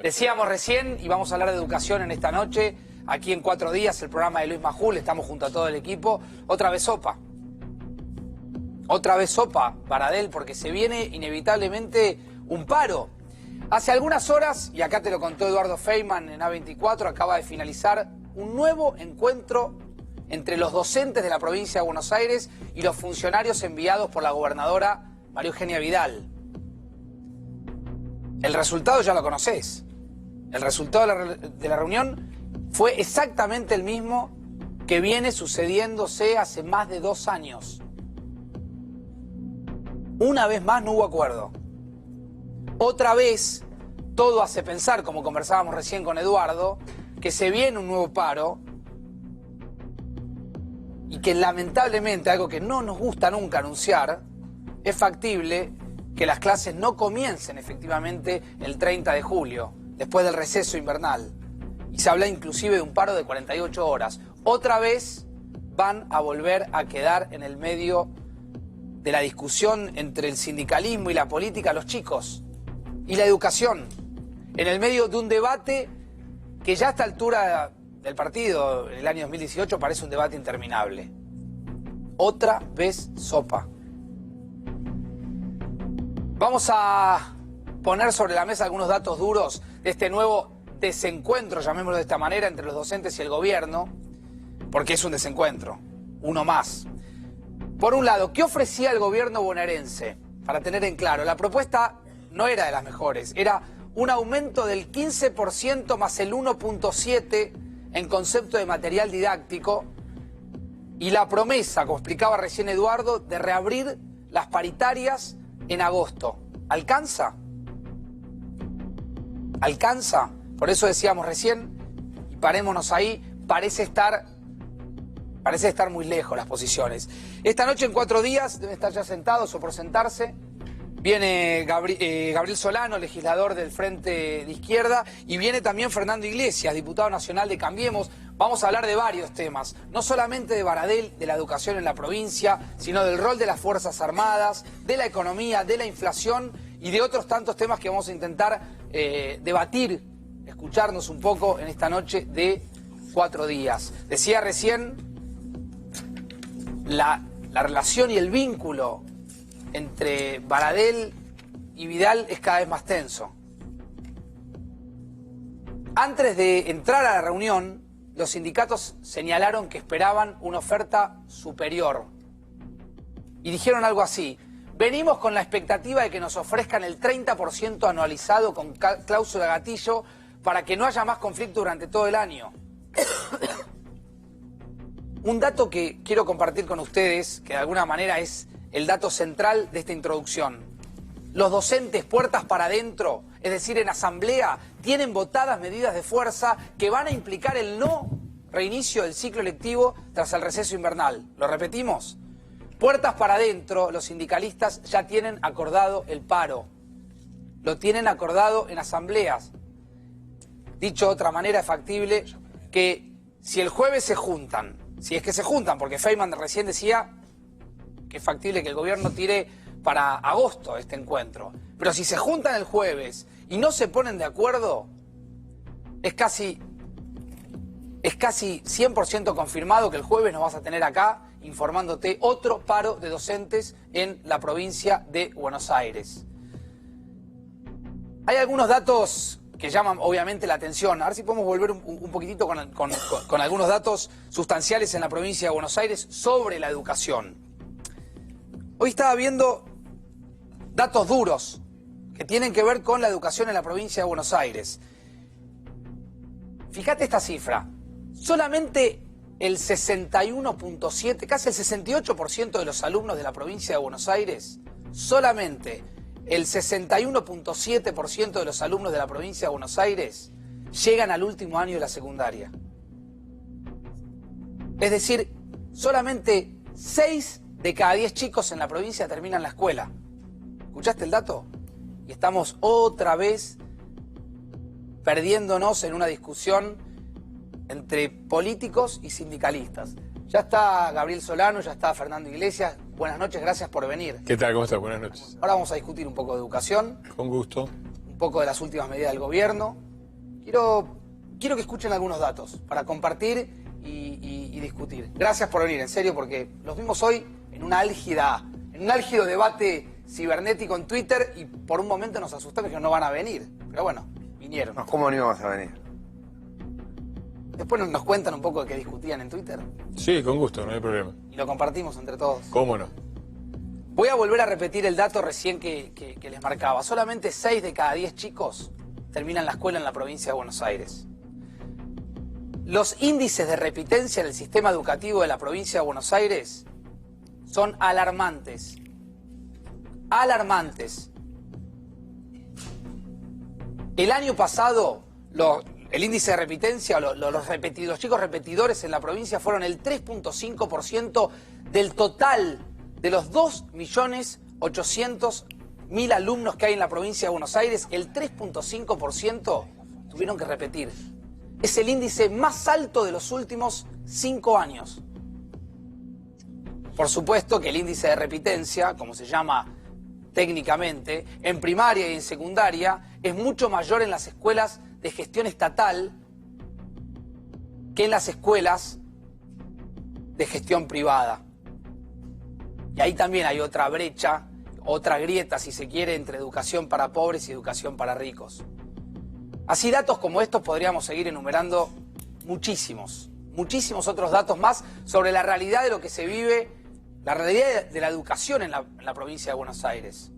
Decíamos recién, y vamos a hablar de educación en esta noche, aquí en 4 días, el programa de Luis Majul, estamos junto a todo el equipo. Otra vez sopa. Otra vez sopa, Baradel, porque se viene inevitablemente un paro. Hace algunas horas, y acá te lo contó Eduardo Feynman en A24, acaba de finalizar un nuevo encuentro entre los docentes de la provincia de Buenos Aires y los funcionarios enviados por la gobernadora María Eugenia Vidal. El resultado ya lo conocés. El resultado de la reunión fue exactamente el mismo que viene sucediéndose hace más de 2 años. Una vez más no hubo acuerdo. Otra vez todo hace pensar, como conversábamos recién con Eduardo, que se viene un nuevo paro y que lamentablemente, algo que no nos gusta nunca anunciar, es factible que las clases no comiencen efectivamente el 30 de julio, después del receso invernal. Y se habla inclusive de un paro de 48 horas. Otra vez van a volver a quedar en el medio de la discusión entre el sindicalismo y la política, los chicos, y la educación, en el medio de un debate que ya a esta altura del partido, en el año 2018, parece un debate interminable. Otra vez sopa. Vamos a poner sobre la mesa algunos datos duros de este nuevo desencuentro, llamémoslo de esta manera, entre los docentes y el gobierno, porque es un desencuentro, uno más. Por un lado, ¿qué ofrecía el gobierno bonaerense? Para tener en claro, la propuesta no era de las mejores, era un aumento del 15% más el 1.7% en concepto de material didáctico y la promesa, como explicaba recién Eduardo, de reabrir las paritarias en agosto. ¿Alcanza? ¿Alcanza? Por eso decíamos recién, y parémonos ahí, parece estar muy lejos las posiciones. Esta noche en 4 días deben estar ya sentados o por sentarse. Viene Gabriel Solano, legislador del Frente de Izquierda, y viene también Fernando Iglesias, diputado nacional de Cambiemos. Vamos a hablar de varios temas, no solamente de Baradel, de la educación en la provincia, sino del rol de las Fuerzas Armadas, de la economía, de la inflación y de otros tantos temas que vamos a intentar debatir, escucharnos un poco en esta noche de 4 días. Decía recién, la relación y el vínculo entre Baradel y Vidal es cada vez más tenso. Antes de entrar a la reunión, los sindicatos señalaron que esperaban una oferta superior. Y dijeron algo así: venimos con la expectativa de que nos ofrezcan el 30% anualizado con cláusula gatillo para que no haya más conflicto durante todo el año. Un dato que quiero compartir con ustedes, que de alguna manera es el dato central de esta introducción. Los docentes puertas para adentro, es decir, en asamblea, tienen votadas medidas de fuerza que van a implicar el no reinicio del ciclo lectivo tras el receso invernal. ¿Lo repetimos? Puertas para adentro, los sindicalistas ya tienen acordado el paro. Lo tienen acordado en asambleas. Dicho de otra manera, es factible que si el jueves se juntan, si es que se juntan, porque Feynman recién decía que es factible que el gobierno tire para agosto este encuentro. Pero si se juntan el jueves y no se ponen de acuerdo, es casi 100% confirmado que el jueves nos vas a tener acá informándote otro paro de docentes en la provincia de Buenos Aires. Hay algunos datos que llaman obviamente la atención. A ver si podemos volver un poquitito con algunos datos sustanciales en la provincia de Buenos Aires sobre la educación. Hoy estaba viendo datos duros que tienen que ver con la educación en la provincia de Buenos Aires. Fíjate esta cifra. Solamente el 61.7, casi el 68% de los alumnos de la provincia de Buenos Aires, solamente el 61.7% de los alumnos de la provincia de Buenos Aires llegan al último año de la secundaria. Es decir, solamente 6 de cada 10 chicos en la provincia terminan la escuela. ¿Escuchaste el dato? Y estamos otra vez perdiéndonos en una discusión entre políticos y sindicalistas. Ya está Gabriel Solano, ya está Fernando Iglesias. Buenas noches, gracias por venir. ¿Qué tal? ¿Cómo estás? Buenas noches. Ahora vamos a discutir un poco de educación. Con gusto. Un poco de las últimas medidas del gobierno. quiero que escuchen algunos datos para compartir y discutir. Gracias por venir, en serio, porque los vimos hoy en un álgido debate cibernético en Twitter y por un momento nos asustamos que no van a venir. Pero bueno, vinieron. No, ¿cómo no íbamos a venir? Después nos cuentan un poco de qué discutían en Twitter. Sí, con gusto, no hay problema. Y lo compartimos entre todos. ¿Cómo no? Voy a volver a repetir el dato recién que les marcaba. Solamente 6 de cada 10 chicos terminan la escuela en la provincia de Buenos Aires. Los índices de repitencia en el sistema educativo de la provincia de Buenos Aires son alarmantes. Alarmantes. El año pasado, el índice de repitencia, los chicos repetidores en la provincia fueron el 3.5% del total de los 2.800.000 alumnos que hay en la provincia de Buenos Aires. El 3.5% tuvieron que repetir. Es el índice más alto de los últimos 5 años. Por supuesto que el índice de repitencia, como se llama técnicamente, en primaria y en secundaria, es mucho mayor en las escuelas de gestión estatal que en las escuelas de gestión privada. Y ahí también hay otra brecha, otra grieta, si se quiere, entre educación para pobres y educación para ricos. Así datos como estos podríamos seguir enumerando muchísimos otros datos más sobre la realidad de lo que se vive, la realidad de la educación en la provincia de Buenos Aires.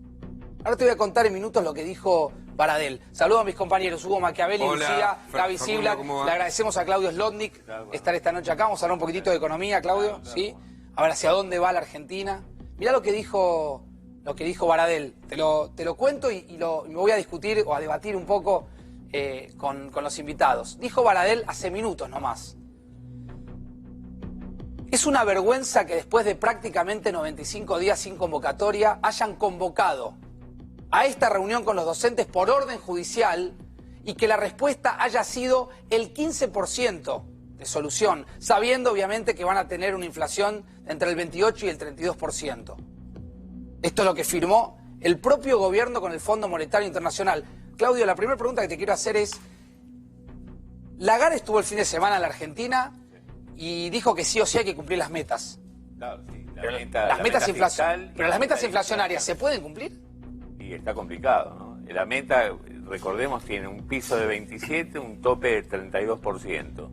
Ahora te voy a contar en minutos lo que dijo Baradel. Saludo a mis compañeros Hugo Machiavelli, Lucía, Gaby Sibla. Le agradecemos a Claudio Slotnick estar esta noche acá. Vamos a hablar un poquitito de economía, Claudio, ¿sí? A ver hacia dónde va la Argentina. Mirá lo que dijo Baradel. Te lo cuento y me voy a discutir o a debatir un poco con los invitados. Dijo Baradel hace minutos nomás: es una vergüenza que después de prácticamente 95 días sin convocatoria hayan convocado a esta reunión con los docentes por orden judicial y que la respuesta haya sido el 15% de solución, sabiendo obviamente que van a tener una inflación entre el 28 y el 32%. Esto es lo que firmó el propio gobierno con el Fondo Monetario Internacional. Claudio, la primera pregunta que te quiero hacer es: Lagarde estuvo el fin de semana en la Argentina y dijo que sí o sí hay que cumplir las metas. Claro, sí. Las metas inflacionarias, ¿se pueden cumplir? Y está complicado, ¿no? La meta, recordemos, tiene un piso de 27, un tope del 32%.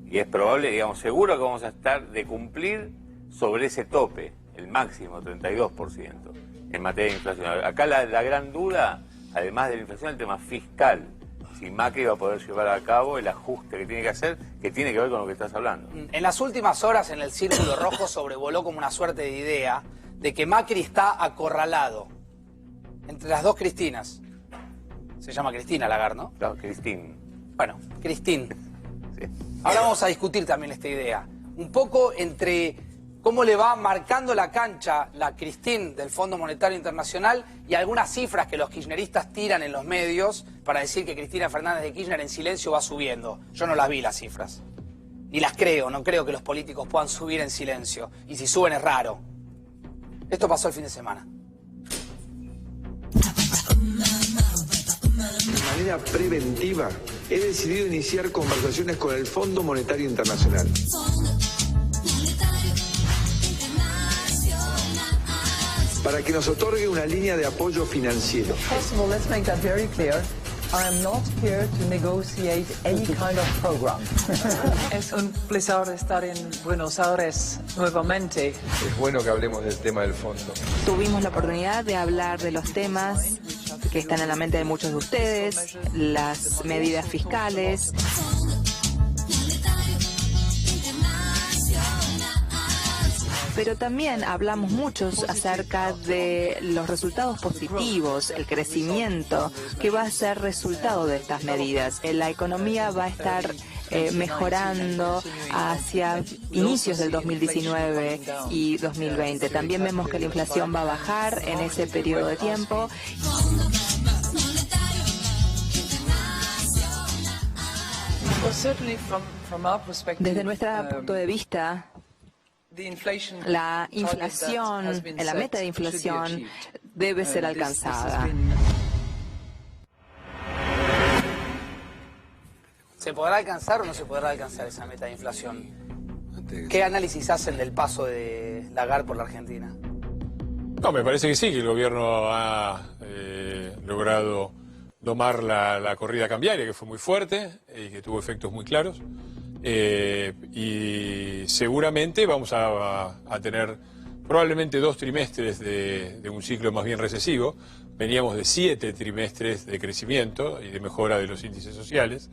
Y es probable, digamos, seguro que vamos a estar de cumplir sobre ese tope, el máximo 32%, en materia de inflación. Acá la gran duda, además de la inflación, es el tema fiscal. Si Macri va a poder llevar a cabo el ajuste que tiene que hacer, que tiene que ver con lo que estás hablando. En las últimas horas, en el Círculo Rojo sobrevoló como una suerte de idea de que Macri está acorralado entre las dos Cristinas. Se llama Cristina Lagarde, ¿no? Claro, Cristín. Bueno, Cristín. Sí. Ahora vamos a discutir también esta idea. Un poco entre cómo le va marcando la cancha la Cristín del Fondo Monetario Internacional y algunas cifras que los kirchneristas tiran en los medios para decir que Cristina Fernández de Kirchner en silencio va subiendo. Yo no las vi las cifras. Ni las creo, no creo que los políticos puedan subir en silencio. Y si suben es raro. Esto pasó el fin de semana. De manera preventiva, he decidido iniciar conversaciones con el Fondo Monetario Internacional. Para que nos otorgue una línea de apoyo financiero. First of all, let's make that very clear. I am not here to negotiate any kind of program. Es un placer estar en Buenos Aires nuevamente. Es bueno que hablemos del tema del fondo. Tuvimos la oportunidad de hablar de los temas que están en la mente de muchos de ustedes, las medidas fiscales. Pero también hablamos muchos acerca de los resultados positivos, el crecimiento que va a ser resultado de estas medidas. La economía va a estar mejorando hacia inicios del 2019 y 2020. También vemos que la inflación va a bajar en ese periodo de tiempo. Desde nuestro punto de vista, la inflación, la meta de inflación debe ser alcanzada. ¿Se podrá alcanzar o no se podrá alcanzar esa meta de inflación? ¿Qué análisis hacen del paso de Lagarde por la Argentina? No, me parece que sí, que el gobierno ha logrado domar la corrida cambiaria, que fue muy fuerte y que tuvo efectos muy claros. Y seguramente vamos a tener probablemente 2 trimestres de un ciclo más bien recesivo. Veníamos de 7 trimestres de crecimiento y de mejora de los índices sociales.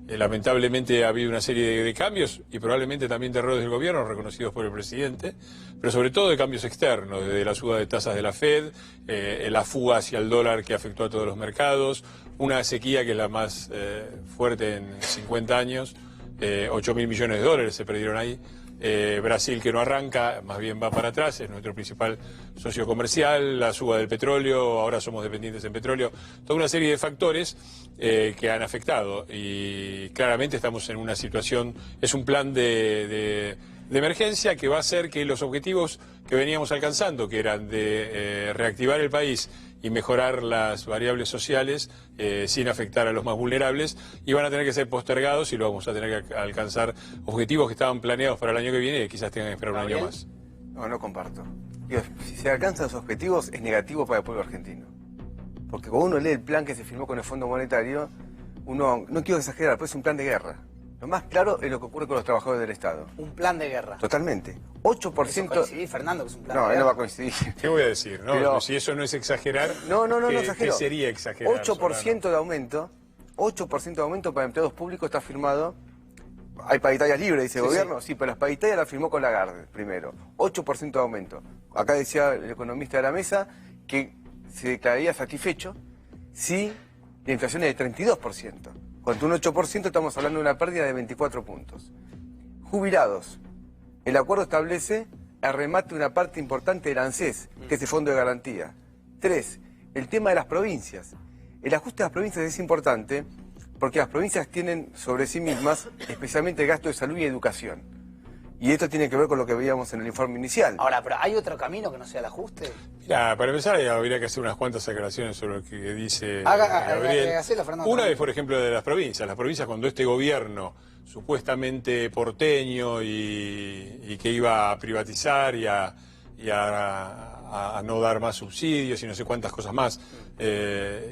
Lamentablemente ha habido una serie de cambios y probablemente también de errores del gobierno reconocidos por el presidente, pero sobre todo de cambios externos, desde la suba de tasas de la Fed, la fuga hacia el dólar que afectó a todos los mercados, una sequía que es la más fuerte en 50 años, 8.000 millones de dólares se perdieron ahí. Brasil que no arranca, más bien va para atrás, es nuestro principal socio comercial, la suba del petróleo, ahora somos dependientes en petróleo, toda una serie de factores que han afectado y claramente estamos en una situación, es un plan de emergencia que va a hacer que los objetivos que veníamos alcanzando, que eran de reactivar el país y mejorar las variables sociales sin afectar a los más vulnerables, iban a tener que ser postergados y lo vamos a tener que alcanzar objetivos que estaban planeados para el año que viene y quizás tengan que esperar un año más. No comparto. Digo, si se alcanzan los objetivos es negativo para el pueblo argentino. Porque cuando uno lee el plan que se firmó con el Fondo Monetario, uno, no quiero exagerar, pero es un plan de guerra. Lo más claro es lo que ocurre con los trabajadores del Estado. Un plan de guerra. Totalmente. 8%... ¿Coincidís, Fernando, que es un plan de guerra? No, él no va a coincidir. ¿Qué voy a decir? No, Pero, si eso no es exagerar, no exagero. ¿qué sería exagerar? 8% de aumento, 8% de aumento para empleados públicos está firmado. Hay paritarias libres, dice el gobierno. Sí, pero las paritarias las firmó con Lagarde primero. 8% de aumento. Acá decía el economista de la mesa que se declararía satisfecho si la inflación es de 32%. Con un 8% estamos hablando de una pérdida de 24 puntos. Jubilados. El acuerdo establece el remate de una parte importante del ANSES, que es el Fondo de Garantía. 3. El tema de las provincias. El ajuste de las provincias es importante porque las provincias tienen sobre sí mismas especialmente el gasto de salud y educación. Y esto tiene que ver con lo que veíamos en el informe inicial. Ahora, ¿pero hay otro camino que no sea el ajuste? Mira, para empezar habría que hacer unas cuantas aclaraciones sobre lo que dice Gabriel. Una es, por ejemplo, de las provincias. Las provincias, cuando este gobierno supuestamente porteño y que iba a privatizar y a no dar más subsidios y no sé cuántas cosas más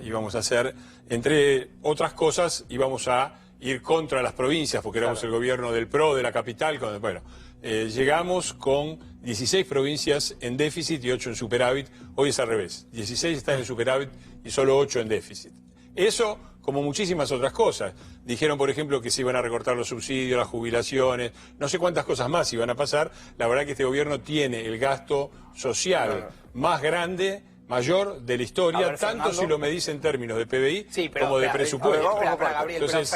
íbamos a hacer, entre otras cosas íbamos a ir contra las provincias porque éramos el gobierno del PRO, de la capital. Bueno, llegamos con 16 provincias en déficit y 8 en superávit. Hoy es al revés, 16 están en superávit y solo 8 en déficit. Eso, como muchísimas otras cosas. Dijeron, por ejemplo, que se iban a recortar los subsidios, las jubilaciones, no sé cuántas cosas más iban a pasar. La verdad que este gobierno tiene el gasto social más grande, mayor de la historia, tanto Fernando, si lo medís en términos de PBI como de presupuesto. Entonces,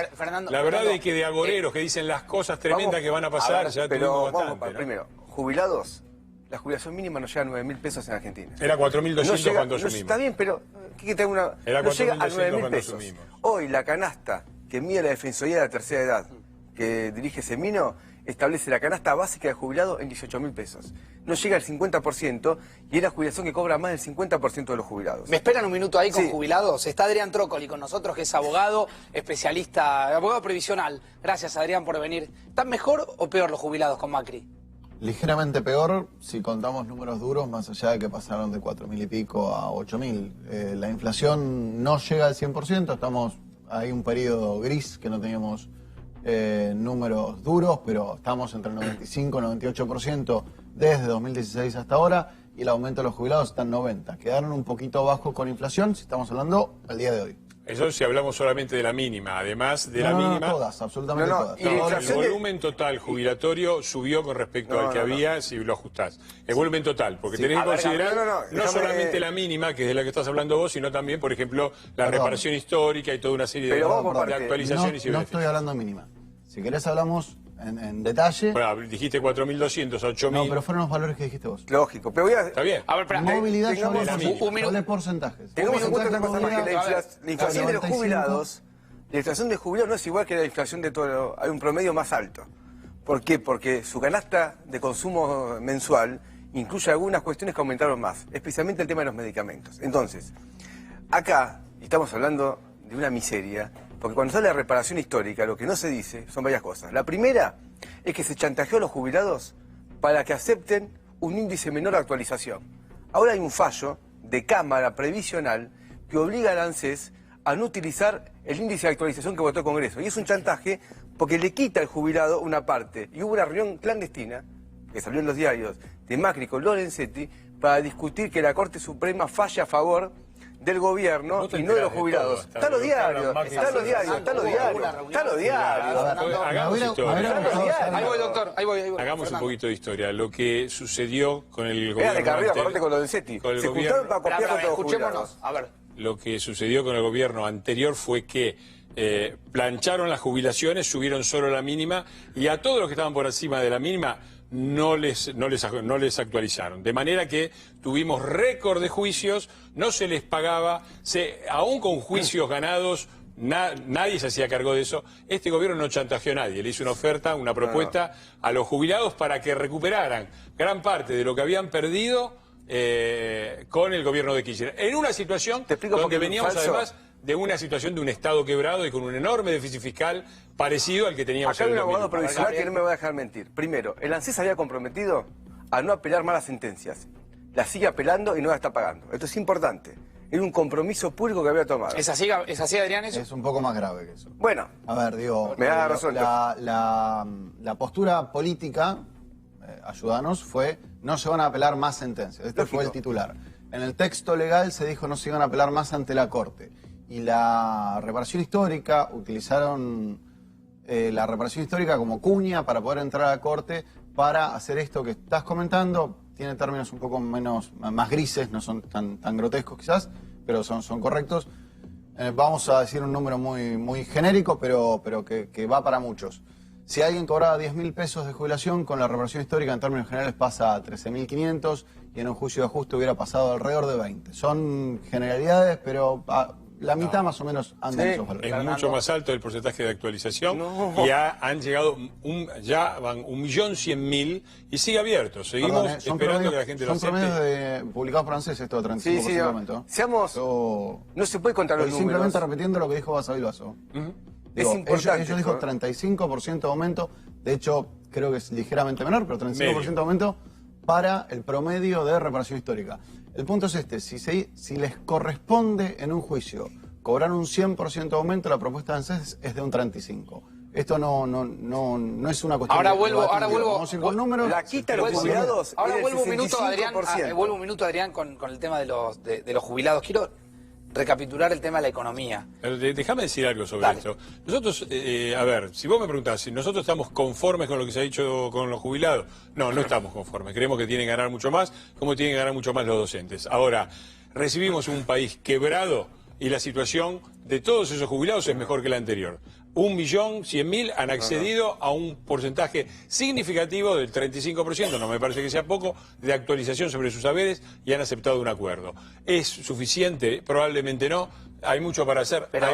la verdad es que de agoreros que dicen las cosas tremendas que van a pasar, ya tuvimos bastante, ¿no? Primero, jubilados, la jubilación mínima no llega a 9.000 pesos en Argentina. Era 4.200 cuando asumimos. Está bien, pero no llega a 9.000 pesos. Hoy la canasta que mide la Defensoría de la Tercera Edad, que dirige Semino, establece la canasta básica de jubilado en 18.000 pesos. No llega al 50% y es la jubilación que cobra más del 50% de los jubilados. ¿Me esperan un minuto ahí con jubilados? Está Adrián Trócoli con nosotros, que es abogado, especialista, abogado previsional. Gracias, Adrián, por venir. ¿Están mejor o peor los jubilados con Macri? Ligeramente peor si contamos números duros, más allá de que pasaron de 4.000 y pico a 8.000. La inflación no llega al 100%, estamos ahí un periodo gris que no teníamos números duros, pero estamos entre el 95 y 98% desde 2016 hasta ahora, y el aumento de los jubilados está en 90. Quedaron un poquito abajo con inflación, si estamos hablando al día de hoy. Eso si hablamos solamente de la mínima, además de la mínima... todas, absolutamente todas. El volumen total jubilatorio subió con respecto al que había si lo ajustás. El volumen total, porque tenés que considerar no solamente la mínima, que es de la que estás hablando vos, sino también, por ejemplo, la reparación histórica y toda una serie de actualizaciones y beneficios. No estoy hablando de mínima. Si querés hablamos en detalle. Bueno, dijiste 4.200 a 8.000. No, pero fueron los valores que dijiste vos. Lógico, pero está bien. A ver, espera. Movilidad, yo hablé porcentajes. Tengamos en cuenta una cosa más, que la inflación de los jubilados, la inflación de jubilados no es igual que la inflación de todo, hay un promedio más alto. ¿Por qué? Porque su canasta de consumo mensual incluye algunas cuestiones que aumentaron más, especialmente el tema de los medicamentos. Entonces, acá estamos hablando de una miseria, Porque cuando sale la reparación histórica, lo que no se dice son varias cosas. La primera es que se chantajeó a los jubilados para que acepten un índice menor de actualización. Ahora hay un fallo de Cámara Previsional que obliga al ANSES a no utilizar el índice de actualización que votó el Congreso. Y es un chantaje porque le quita al jubilado una parte. Y hubo una reunión clandestina, que salió en los diarios, de Macri con Lorenzetti, para discutir que la Corte Suprema falle a favor del gobierno y no de los jubilados. Está en los diarios, está en los diarios, está en los diarios, está en los diarios. Hagamos historia. Ahí voy, doctor, ahí voy. Hagamos un poquito de historia. Lo que sucedió con el Era gobierno de carrera, anterior- correcto, con Lorenzetti. con el Se gobierno- juntaron para copiar contra los jubilados. Escuchémonos, a ver. Lo que sucedió con el gobierno anterior fue que plancharon las jubilaciones, subieron solo la mínima y a todos los que estaban por encima de la mínima no les actualizaron. De manera que tuvimos récord de juicios, no se les pagaba, aún con juicios ganados, nadie se hacía cargo de eso. Este gobierno no chantajeó a nadie, le hizo una oferta, una propuesta a los jubilados para que recuperaran gran parte de lo que habían perdido con el gobierno de Kirchner. En una situación Te explico por donde qué es veníamos falso. además de una situación de un Estado quebrado y con un enorme déficit fiscal parecido al que teníamos Acá hay en un el abogado 2001. provisional que no me va a dejar mentir. Primero, el ANSES había comprometido a no apelar más las sentencias. La sigue apelando y no la está pagando. Esto es importante. Era un compromiso público que había tomado. ¿Es así, Adrián, eso? Es un poco más grave que eso. Bueno, A ver, digo, Me da razón, la postura política, ayúdanos, fue no se van a apelar más sentencias. Este Lógico. fue el titular. En el texto legal se dijo no se iban a apelar más ante la Corte. Y la reparación histórica, utilizaron la reparación histórica como cuña para poder entrar a la Corte para hacer esto que estás comentando. Tiene términos un poco más grises, no son tan grotescos quizás, pero son correctos. Vamos a decir un número muy genérico, pero que va para muchos. Si alguien cobraba 10.000 pesos de jubilación, con la reparación histórica en términos generales pasa a 13.500 y en un juicio de ajuste hubiera pasado alrededor de 20. Son generalidades, pero la mitad más o menos andan esos valores. Es mucho más alto el porcentaje de actualización y han llegado, ya van 1.100.000 y sigue abierto. Seguimos Perdón, son esperando promedios- que la gente lo Son acepte. promedios publicados por ANSES, esto de 35%. sí, aumento. seamos... No se puede contar los Estoy números. simplemente repitiendo lo que dijo Basavilbaso. Es importante Ellos dijo esto, 35% de aumento, de hecho creo que es ligeramente menor, pero 35% de aumento para el promedio de reparación histórica. El punto es este, si les corresponde en un juicio cobrar un 100% de aumento, la propuesta de ANSES es de un 35%. Esto no es una cuestión Ahora de vuelvo, debate, ahora vuelvo. Vamos a ir con números. La quita a los jubilados. Ahora es del vuelvo un minuto, Adrián. 65%. Vuelvo un minuto, Adrián, con el tema de los jubilados. Quiero recapitular el tema de la economía. Pero déjame decir algo sobre Dale. esto. Nosotros, a ver, si vos me preguntás si nosotros estamos conformes con lo que se ha hecho con los jubilados, no estamos conformes. Creemos que tienen que ganar mucho más, como tienen que ganar mucho más los docentes. Ahora, recibimos un país quebrado y la situación de todos esos jubilados es mejor que la anterior. 1.100.000 han accedido a un porcentaje significativo del 35%, no me parece que sea poco, de actualización sobre sus saberes y han aceptado un acuerdo. ¿Es suficiente? Probablemente no. Hay mucho para hacer, pero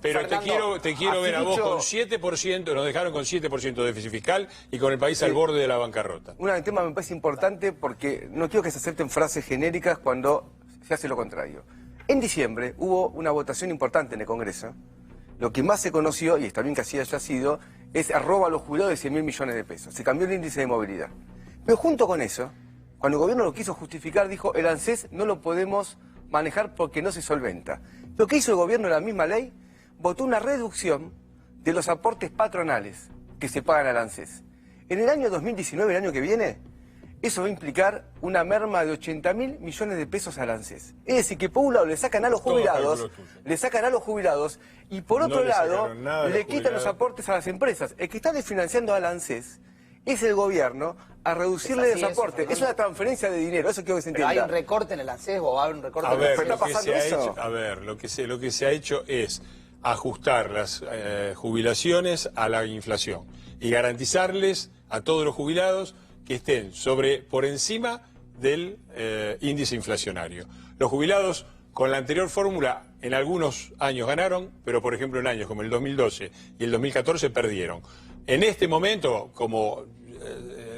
Fernando, te quiero ver a vos con 7%, nos dejaron con 7% de déficit fiscal y con el país al borde de la bancarrota. Un tema me parece importante porque no quiero que se acepten frases genéricas cuando se hace lo contrario. En diciembre hubo una votación importante en el Congreso. Lo que más se conoció, y está bien que así haya sido, es arroba a los jubilados de 100.000 millones de pesos. Se cambió el índice de movilidad. Pero junto con eso, cuando el gobierno lo quiso justificar, dijo, el ANSES no lo podemos manejar porque no se solventa. Lo que hizo el gobierno en la misma ley, votó una reducción de los aportes patronales que se pagan al ANSES. En el año 2019, el año que viene, eso va a implicar una merma de 80.000 millones de pesos al ANSES. Es decir, que por un lado le sacan a los jubilados, y por No otro le lado sacaron nada a los le quitan los jubilados. aportes a las empresas. El que está desfinanciando al ANSES es el gobierno a reducirle Es así los eso, aportes. Fernando. Es una transferencia de dinero, eso quiero que se Pero hay entienda. un recorte en el ANSES o va a haber un recorte A en el ver, ¿Pero ANSES. está pasando eso? lo que se ha hecho es ajustar las jubilaciones a la inflación y garantizarles a todos los jubilados que estén por encima del índice inflacionario. Los jubilados con la anterior fórmula en algunos años ganaron, pero por ejemplo en años como el 2012 y el 2014 perdieron. En este momento, como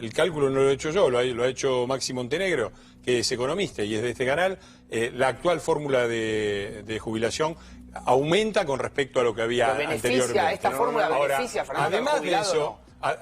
el cálculo no lo he hecho yo, lo ha hecho Maxi Montenegro, que es economista y es de este canal, la actual fórmula de jubilación aumenta con respecto a lo que había anteriormente. Esta fórmula Ahora, beneficia, Fernando, además de eso,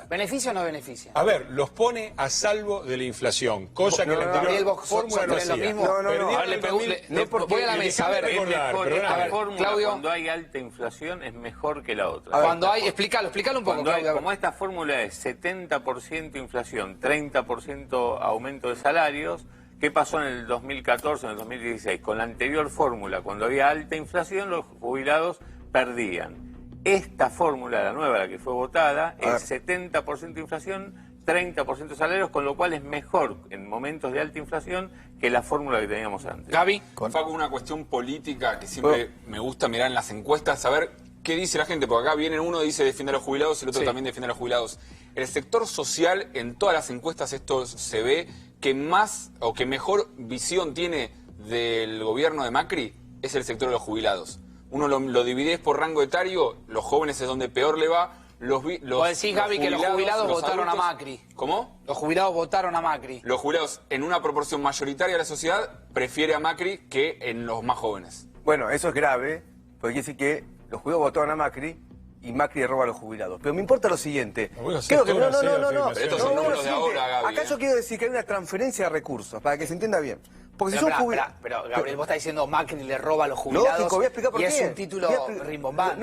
¿beneficia o no beneficia? a ver, los pone a salvo de la inflación, cosa que la Gabriel, anterior vos fórmula no ¿sostenés lo hacía. mismo? No, Perdieron A ver, le el pregunto, 2000, voy a la mesa, a ver, Es mejor, esta perdóname. fórmula Claudio. cuando hay alta inflación es mejor que la otra. Cuando hay, explícalo un poco, Cuando hay, Claudio. como esta fórmula es 70% inflación, 30% aumento de salarios, ¿qué pasó en el 2014, en el 2016? Con la anterior fórmula, cuando había alta inflación, los jubilados perdían. Esta fórmula, la nueva, la que fue votada, es 70% inflación, 30% salarios, con lo cual es mejor en momentos de alta inflación que la fórmula que teníamos antes. Gaby. Facu, una cuestión política que siempre me gusta mirar en las encuestas, saber qué dice la gente, porque acá viene uno y dice defiende a los jubilados y el otro también defiende a los jubilados. El sector social, en todas las encuestas esto se ve, que más o que mejor visión tiene del gobierno de Macri es el sector de los jubilados. Uno lo divide por rango etario, los jóvenes es donde peor le va. Vos decís, Gaby, que los jubilados votaron a Macri. ¿Cómo? Los jubilados votaron a Macri. Los jubilados, en una proporción mayoritaria de la sociedad, prefiere a Macri que en los más jóvenes. Bueno, eso es grave, porque quiere decir que los jubilados votaron a Macri y Macri le roba a los jubilados. Pero me importa lo siguiente. Pero estos son números de ahora, Gaby. Acá yo quiero decir que hay una transferencia de recursos, para que se entienda bien. Porque si son jubilados... Pero, Gabriel, vos estás diciendo Macri le roba a los jubilados. Lógico, voy a explicar por y qué. es un título rimbombante.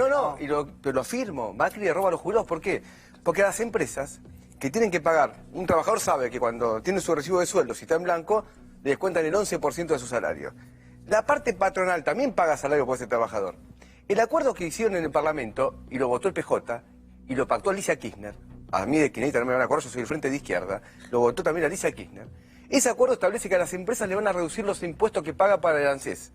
Pero lo afirmo. Macri le roba a los jubilados, ¿por qué? Porque las empresas que tienen que pagar, un trabajador sabe que cuando tiene su recibo de sueldo, si está en blanco, le descuentan el 11% de su salario. La parte patronal también paga salario por ese trabajador. El acuerdo que hicieron en el Parlamento, y lo votó el PJ, y lo pactó Alicia Kirchner, a mí de Quineta no me van a acordar, yo soy del Frente de Izquierda, lo votó también Alicia Kirchner. Ese acuerdo establece que a las empresas le van a reducir los impuestos que paga para el ANSES.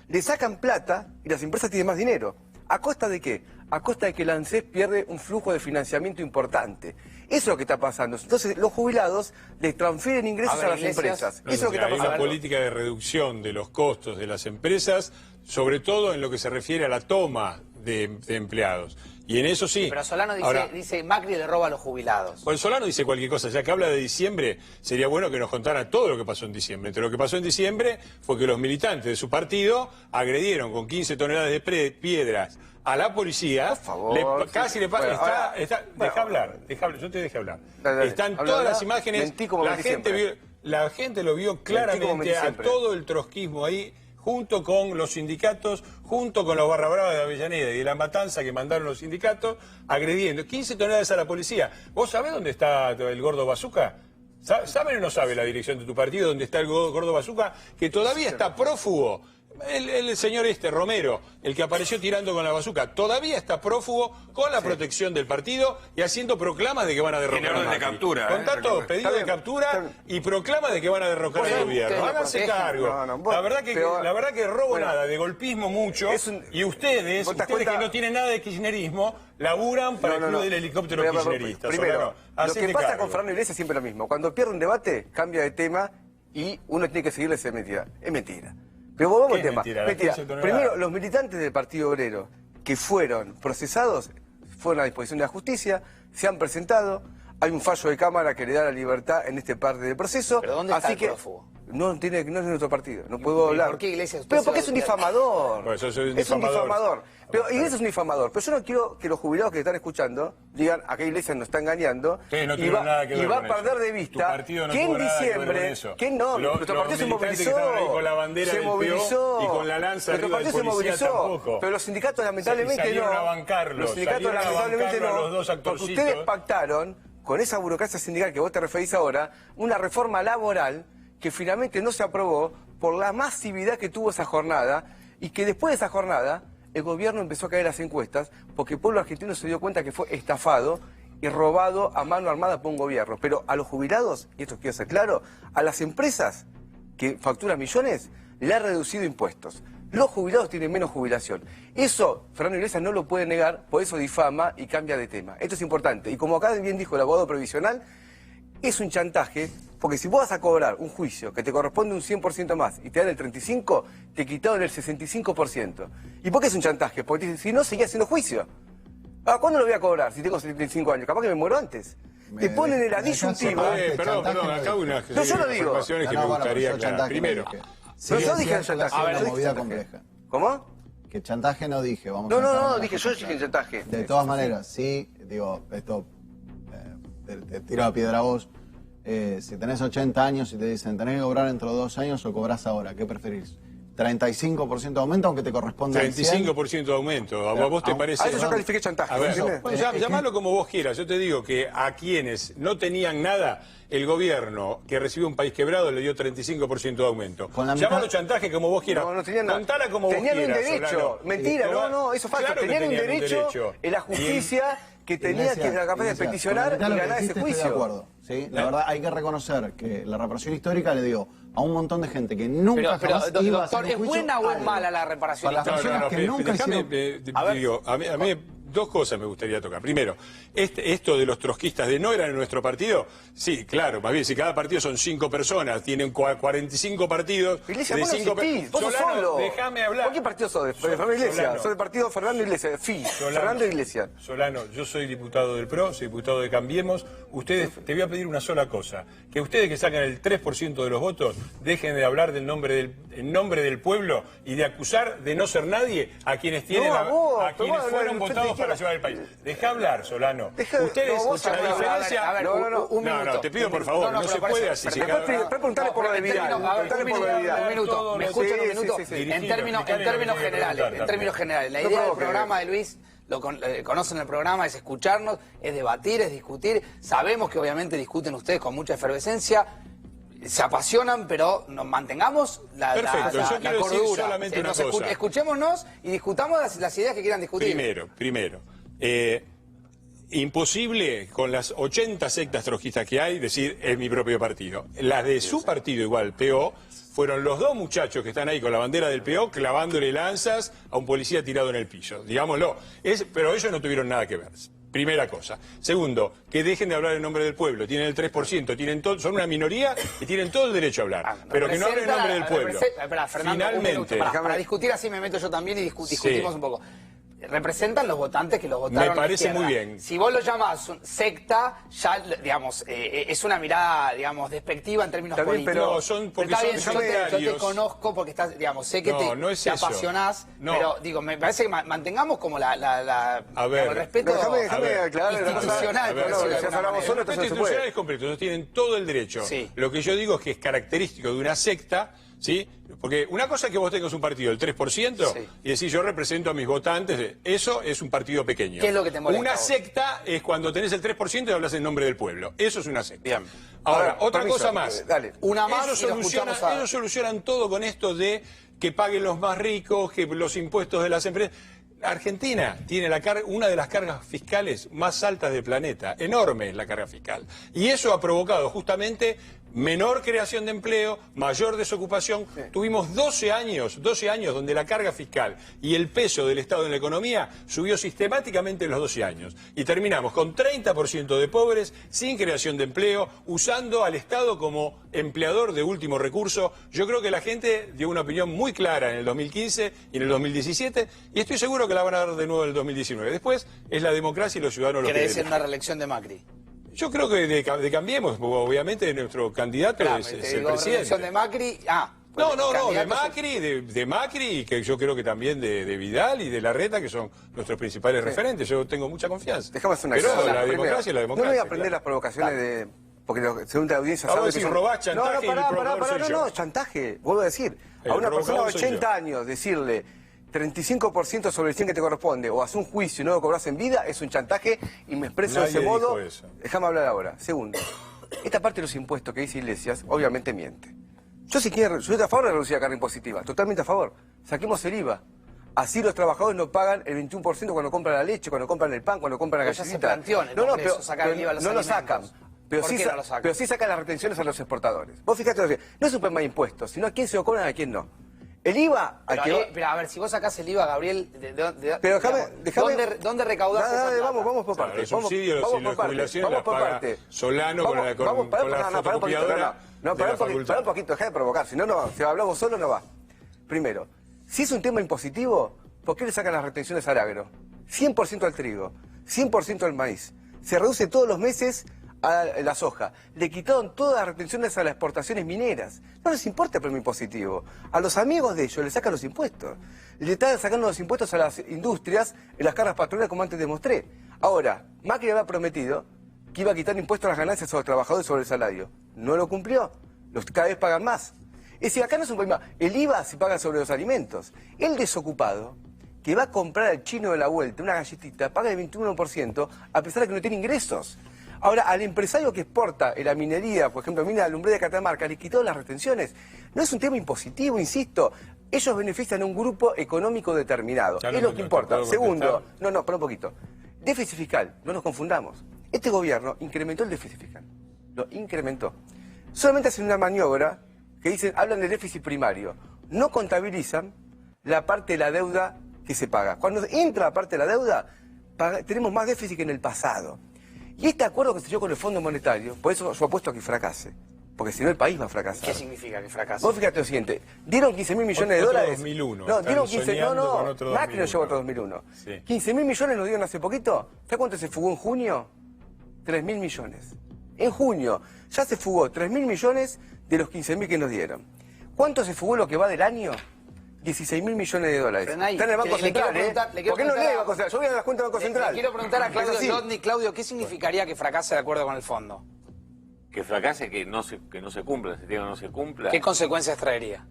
Le sacan plata y las empresas tienen más dinero. ¿A costa de qué? A costa de que el ANSES pierde un flujo de financiamiento importante. Eso es lo que está pasando. Entonces, los jubilados les transfieren ingresos a las empresas. Eso es lo que está Hay pasando. una política de reducción de los costos de las empresas, sobre todo en lo que se refiere a la toma de empleados. Y en eso sí. Pero Solano dice, Ahora, dice Macri le roba a los jubilados. Bueno, Solano dice cualquier cosa, ya que habla de diciembre, sería bueno que nos contara todo lo que pasó en diciembre. Entre lo que pasó en diciembre fue que los militantes de su partido agredieron con 15 toneladas de piedras a la policía. Por favor. Casi le pasa. Deja hablar, yo te dejé hablar. Están todas las imágenes. Mentí como La mentí gente, siempre. la gente lo vio claramente a todo el trotskismo ahí, junto con los sindicatos, junto con los barra bravas de Avellaneda y de La Matanza que mandaron los sindicatos, agrediendo 15 toneladas a la policía. ¿Vos sabés dónde está el gordo Bazooka? ¿Saben o no sabe la dirección de tu partido dónde está el gordo Bazooka? Que todavía está prófugo. El señor Romero, el que apareció tirando con la bazuca, todavía está prófugo con la protección del partido y haciendo proclamas de que van a derrocar Tiene orden a de Macri. captura, Con tanto pedido de captura y proclamas de que van a derrocar al gobierno. Háganse cargo. La verdad que robo nada, de golpismo mucho, y ustedes que no tienen nada de kirchnerismo, laburan para el club del helicóptero kirchnerista. Primero, lo que pasa con Fernando Iglesias es siempre lo mismo. Cuando pierde un debate, cambia de tema y uno tiene que seguirle esa mentira. Es mentira. Pero volvamos al tema. Mentira. Primero, los militantes del Partido Obrero que fueron procesados fueron a disposición de la justicia, se han presentado, hay un fallo de Cámara que le da la libertad en este parte del proceso. ¿Pero dónde está el prófugo? No es de nuestro partido, no puedo hablar. ¿Por qué Iglesias? Pero porque es un difamador. Bueno, yo soy un es un difamador. difamador. Pero Iglesias es un difamador. Pero yo no quiero que los jubilados que están escuchando digan acá Iglesias nos está engañando y va a perder de vista que en diciembre, nuestro partido se movilizó, con la bandera se movilizó y con la lanza nuestro arriba del partido se policía movilizó, tampoco. pero los sindicatos lamentablemente salieron no. a bancarlo, Los sindicatos salieron a lamentablemente bancarlo a los no, dos porque actorcitos. ustedes pactaron con esa burocracia sindical que vos te referís ahora, una reforma laboral que finalmente no se aprobó por la masividad que tuvo esa jornada y que después de esa jornada el gobierno empezó a caer las encuestas porque el pueblo argentino se dio cuenta que fue estafado y robado a mano armada por un gobierno. Pero a los jubilados, y esto quiero ser claro, a las empresas que facturan millones, le ha reducido impuestos. Los jubilados tienen menos jubilación. Eso Fernando Iglesias no lo puede negar, por eso difama y cambia de tema. Esto es importante. Y como acá bien dijo el abogado previsional, es un chantaje, porque si vos vas a cobrar un juicio que te corresponde un 100% más y te dan el 35%, te quitaron el 65%. ¿Y por qué es un chantaje? Porque te dicen, si no, seguía haciendo juicio. ¿Cuándo lo voy a cobrar si tengo 75 años? Capaz que me muero antes. Te ponen el disyuntivo. Perdón, acá hay una yo lo digo. informaciones que me gustaría aclarar. Primero. Pero yo dije el chantaje. Una movida compleja. ¿Cómo? que chantaje no dije. Vamos No, a entrar en la dije yo dije chantaje. De todas maneras, sí, digo, esto te tiro a piedra a vos. Si tenés 80 años y te dicen, tenés que cobrar dentro de 2 años o cobrás ahora, ¿qué preferís? 35% de aumento, aunque te corresponda 35% de aumento. ¿A vos te parece? A eso yo califiqué chantaje. A ver, ¿entiendes? bueno, llamalo como vos quieras. Yo te digo que a quienes no tenían nada, el gobierno que recibió un país quebrado le dio 35% de aumento. Llámalo chantaje como vos quieras. No tenían nada. Contala como tenían vos quieras. un derecho. Solano. Mentira, no, eso falta. Claro que tenían un derecho en la justicia que tenía que la capacidad de peticionar y ganar ese juicio. Estoy de acuerdo, ¿sí? La verdad, hay que reconocer que la reparación histórica le dio a un montón de gente que nunca jamás iba a hacer doctor, un ¿es juicio buena o es algo. mala la reparación Para las histórica? personas que nunca hicieron... Digo, a mí dos cosas me gustaría tocar. Primero, esto de los trotskistas de no eran en nuestro partido, sí, claro, más bien, si cada partido son 5 personas, tienen 45 partidos... Iglesia, de vos no 5 existís, vos sos Solano, solo. déjame hablar. ¿Por qué partido sos? De Fernando Iglesias. Solano. Sos del partido Fernando Iglesias, Fernando Iglesias. Solano, yo soy diputado del PRO, soy diputado de Cambiemos. Ustedes, te voy a pedir una sola cosa, que ustedes que sacan el 3% de los votos, dejen de hablar en nombre del pueblo y de acusar de no ser nadie a quienes tienen a quienes fueron votados para llevar el país. Deja hablar, Solano. Ustedes, la diferencia... A ver, un minuto. No, te pido por favor, no se puede así. Preguntale por lo de Vidal. Un minuto, ¿me escuchan un minuto? En términos generales, la idea del programa de Luis, conocen el programa, es escucharnos, es debatir, es discutir. Sabemos que obviamente discuten ustedes con mucha efervescencia, se apasionan, pero nos mantengamos la cordura. Solamente una cosa. Escuchémonos y discutamos las ideas que quieran discutir. Primero. Imposible con las 80 sectas trotskistas que hay decir es mi propio partido. Las de su partido igual, PO, fueron los 2 muchachos que están ahí con la bandera del PO clavándole lanzas a un policía tirado en el piso. Digámoslo. Pero ellos no tuvieron nada que ver. Primera cosa. Segundo, que dejen de hablar en nombre del pueblo. Tienen el 3%, son una minoría y tienen todo el derecho a hablar. Pero que no hablen en nombre del pueblo. Finalmente. Para discutir así me meto yo también y discutimos un poco. Representan los votantes que los votaron. Me parece muy bien. Si vos lo llamas secta, ya, digamos, es una mirada, digamos, despectiva en términos políticos. Pero porque está bien, son yo te conozco porque estás, digamos, sé que te apasionás, pero digo, me parece que mantengamos como el respeto institucional. El respeto institucional es completo, ellos tienen todo el derecho. Sí. Lo que yo digo es que es característico de una secta, ¿sí? Porque una cosa es que vos tengas un partido del 3% y decís yo represento a mis votantes, eso es un partido pequeño. ¿Qué es lo que te molesta? Una secta es cuando tenés el 3% y hablas en nombre del pueblo. Eso es una secta. Bien. Ahora, otra cosa más. Dale. Una más ellos solucionan todo con esto de que paguen los más ricos, que los impuestos de las empresas. Argentina tiene una de las cargas fiscales más altas del planeta, enorme es la carga fiscal. Y eso ha provocado justamente menor creación de empleo, mayor desocupación. Sí. Tuvimos 12 años donde la carga fiscal y el peso del Estado en la economía subió sistemáticamente en los 12 años. Y terminamos con 30% de pobres, sin creación de empleo, usando al Estado como empleador de último recurso. Yo creo que la gente dio una opinión muy clara en el 2015 y en el 2017, y estoy seguro que la van a dar de nuevo en el 2019. Después es la democracia y los ciudadanos lo que ¿Querés una reelección de Macri? Yo creo que de Cambiemos, obviamente nuestro candidato es el presidente. ¿Reelección de Macri? No, de Macri, que yo creo que también de Vidal y de Larreta, que son nuestros principales referentes. Yo tengo mucha confianza. Déjame hacer una Pero la democracia es la democracia. No voy a aprender las provocaciones de... Porque según la audiencia sabe que robás, chantaje no, chantaje, vuelvo a decir. A una persona de 80 años decirle 35% sobre el 100 que te corresponde o hacer un juicio y no lo cobras en vida es un chantaje y me expreso de ese modo. Déjame hablar ahora. Segundo, esta parte de los impuestos que dice Iglesias obviamente miente. Yo si quiero, yo estoy a favor de reducir la carga impositiva, totalmente a favor. Saquemos el IVA. Así los trabajadores no pagan el 21% cuando compran la leche, cuando compran el pan, cuando compran la galletita. No lo sacan. Pero sí sacan las retenciones a los exportadores. Vos fijate, no es un problema de impuestos, sino a quién se lo cobran y a quién no. El IVA... Pero a ver, si vos sacás el IVA, Gabriel, pero ¿dónde recaudás esa plata? Vamos por parte. Los subsidios y las jubilaciones las paga Solano con la fotocopiadora. No, pará un poquito, dejá de provocar, si hablamos solo no va. Primero, si es un tema impositivo, ¿por qué le sacan las retenciones al agro? 100% al trigo, 100% al maíz. Se reduce todos los meses a la soja, le quitaron todas las retenciones a las exportaciones mineras. No les importa el premio impositivo. A los amigos de ellos le sacan los impuestos. Le están sacando los impuestos a las industrias en las cargas patronales, como antes demostré. Ahora, Macri había prometido que iba a quitar impuestos a las ganancias a los trabajadores sobre el salario. No lo cumplió. Cada vez pagan más. Es decir, acá no es un problema. El IVA se paga sobre los alimentos. El desocupado, que va a comprar al chino de la vuelta una galletita, paga el 21%, a pesar de que no tiene ingresos. Ahora, al empresario que exporta en la minería, por ejemplo, mina de alumbré de Catamarca, le quitó las retenciones. No es un tema impositivo, insisto. Ellos benefician a un grupo económico determinado. Es lo que importa. Segundo, para un poquito. Déficit fiscal, no nos confundamos. Este gobierno incrementó el déficit fiscal. Lo incrementó. Solamente hacen una maniobra que dicen, hablan de déficit primario. No contabilizan la parte de la deuda que se paga. Cuando entra la parte de la deuda, tenemos más déficit que en el pasado. Y este acuerdo que se dio con el Fondo Monetario, por eso yo apuesto a que fracase, porque si no el país va a fracasar. ¿Qué significa que fracase? Vos fíjate lo siguiente, dieron 15.000 millones de dólares. 2001. No, dieron 15, Macri nos llevó otro 2001. Sí. 15.000 millones nos dieron hace poquito. ¿Sabes cuánto se fugó en junio? 3.000 millones. En junio ya se fugó 3.000 millones de los 15.000 que nos dieron. ¿Cuánto se fugó lo que va del año? 16.000 millones de dólares. Frenay, está en el Banco Central, ¿Por qué no lee el Banco Central? Yo voy a las cuentas del Banco Central. Le quiero preguntar a Claudio Lodny. Claudio, ¿qué significaría que fracase el acuerdo con el fondo? Que fracase, que no se cumpla, se diga que no se cumpla. ¿Qué consecuencias traería?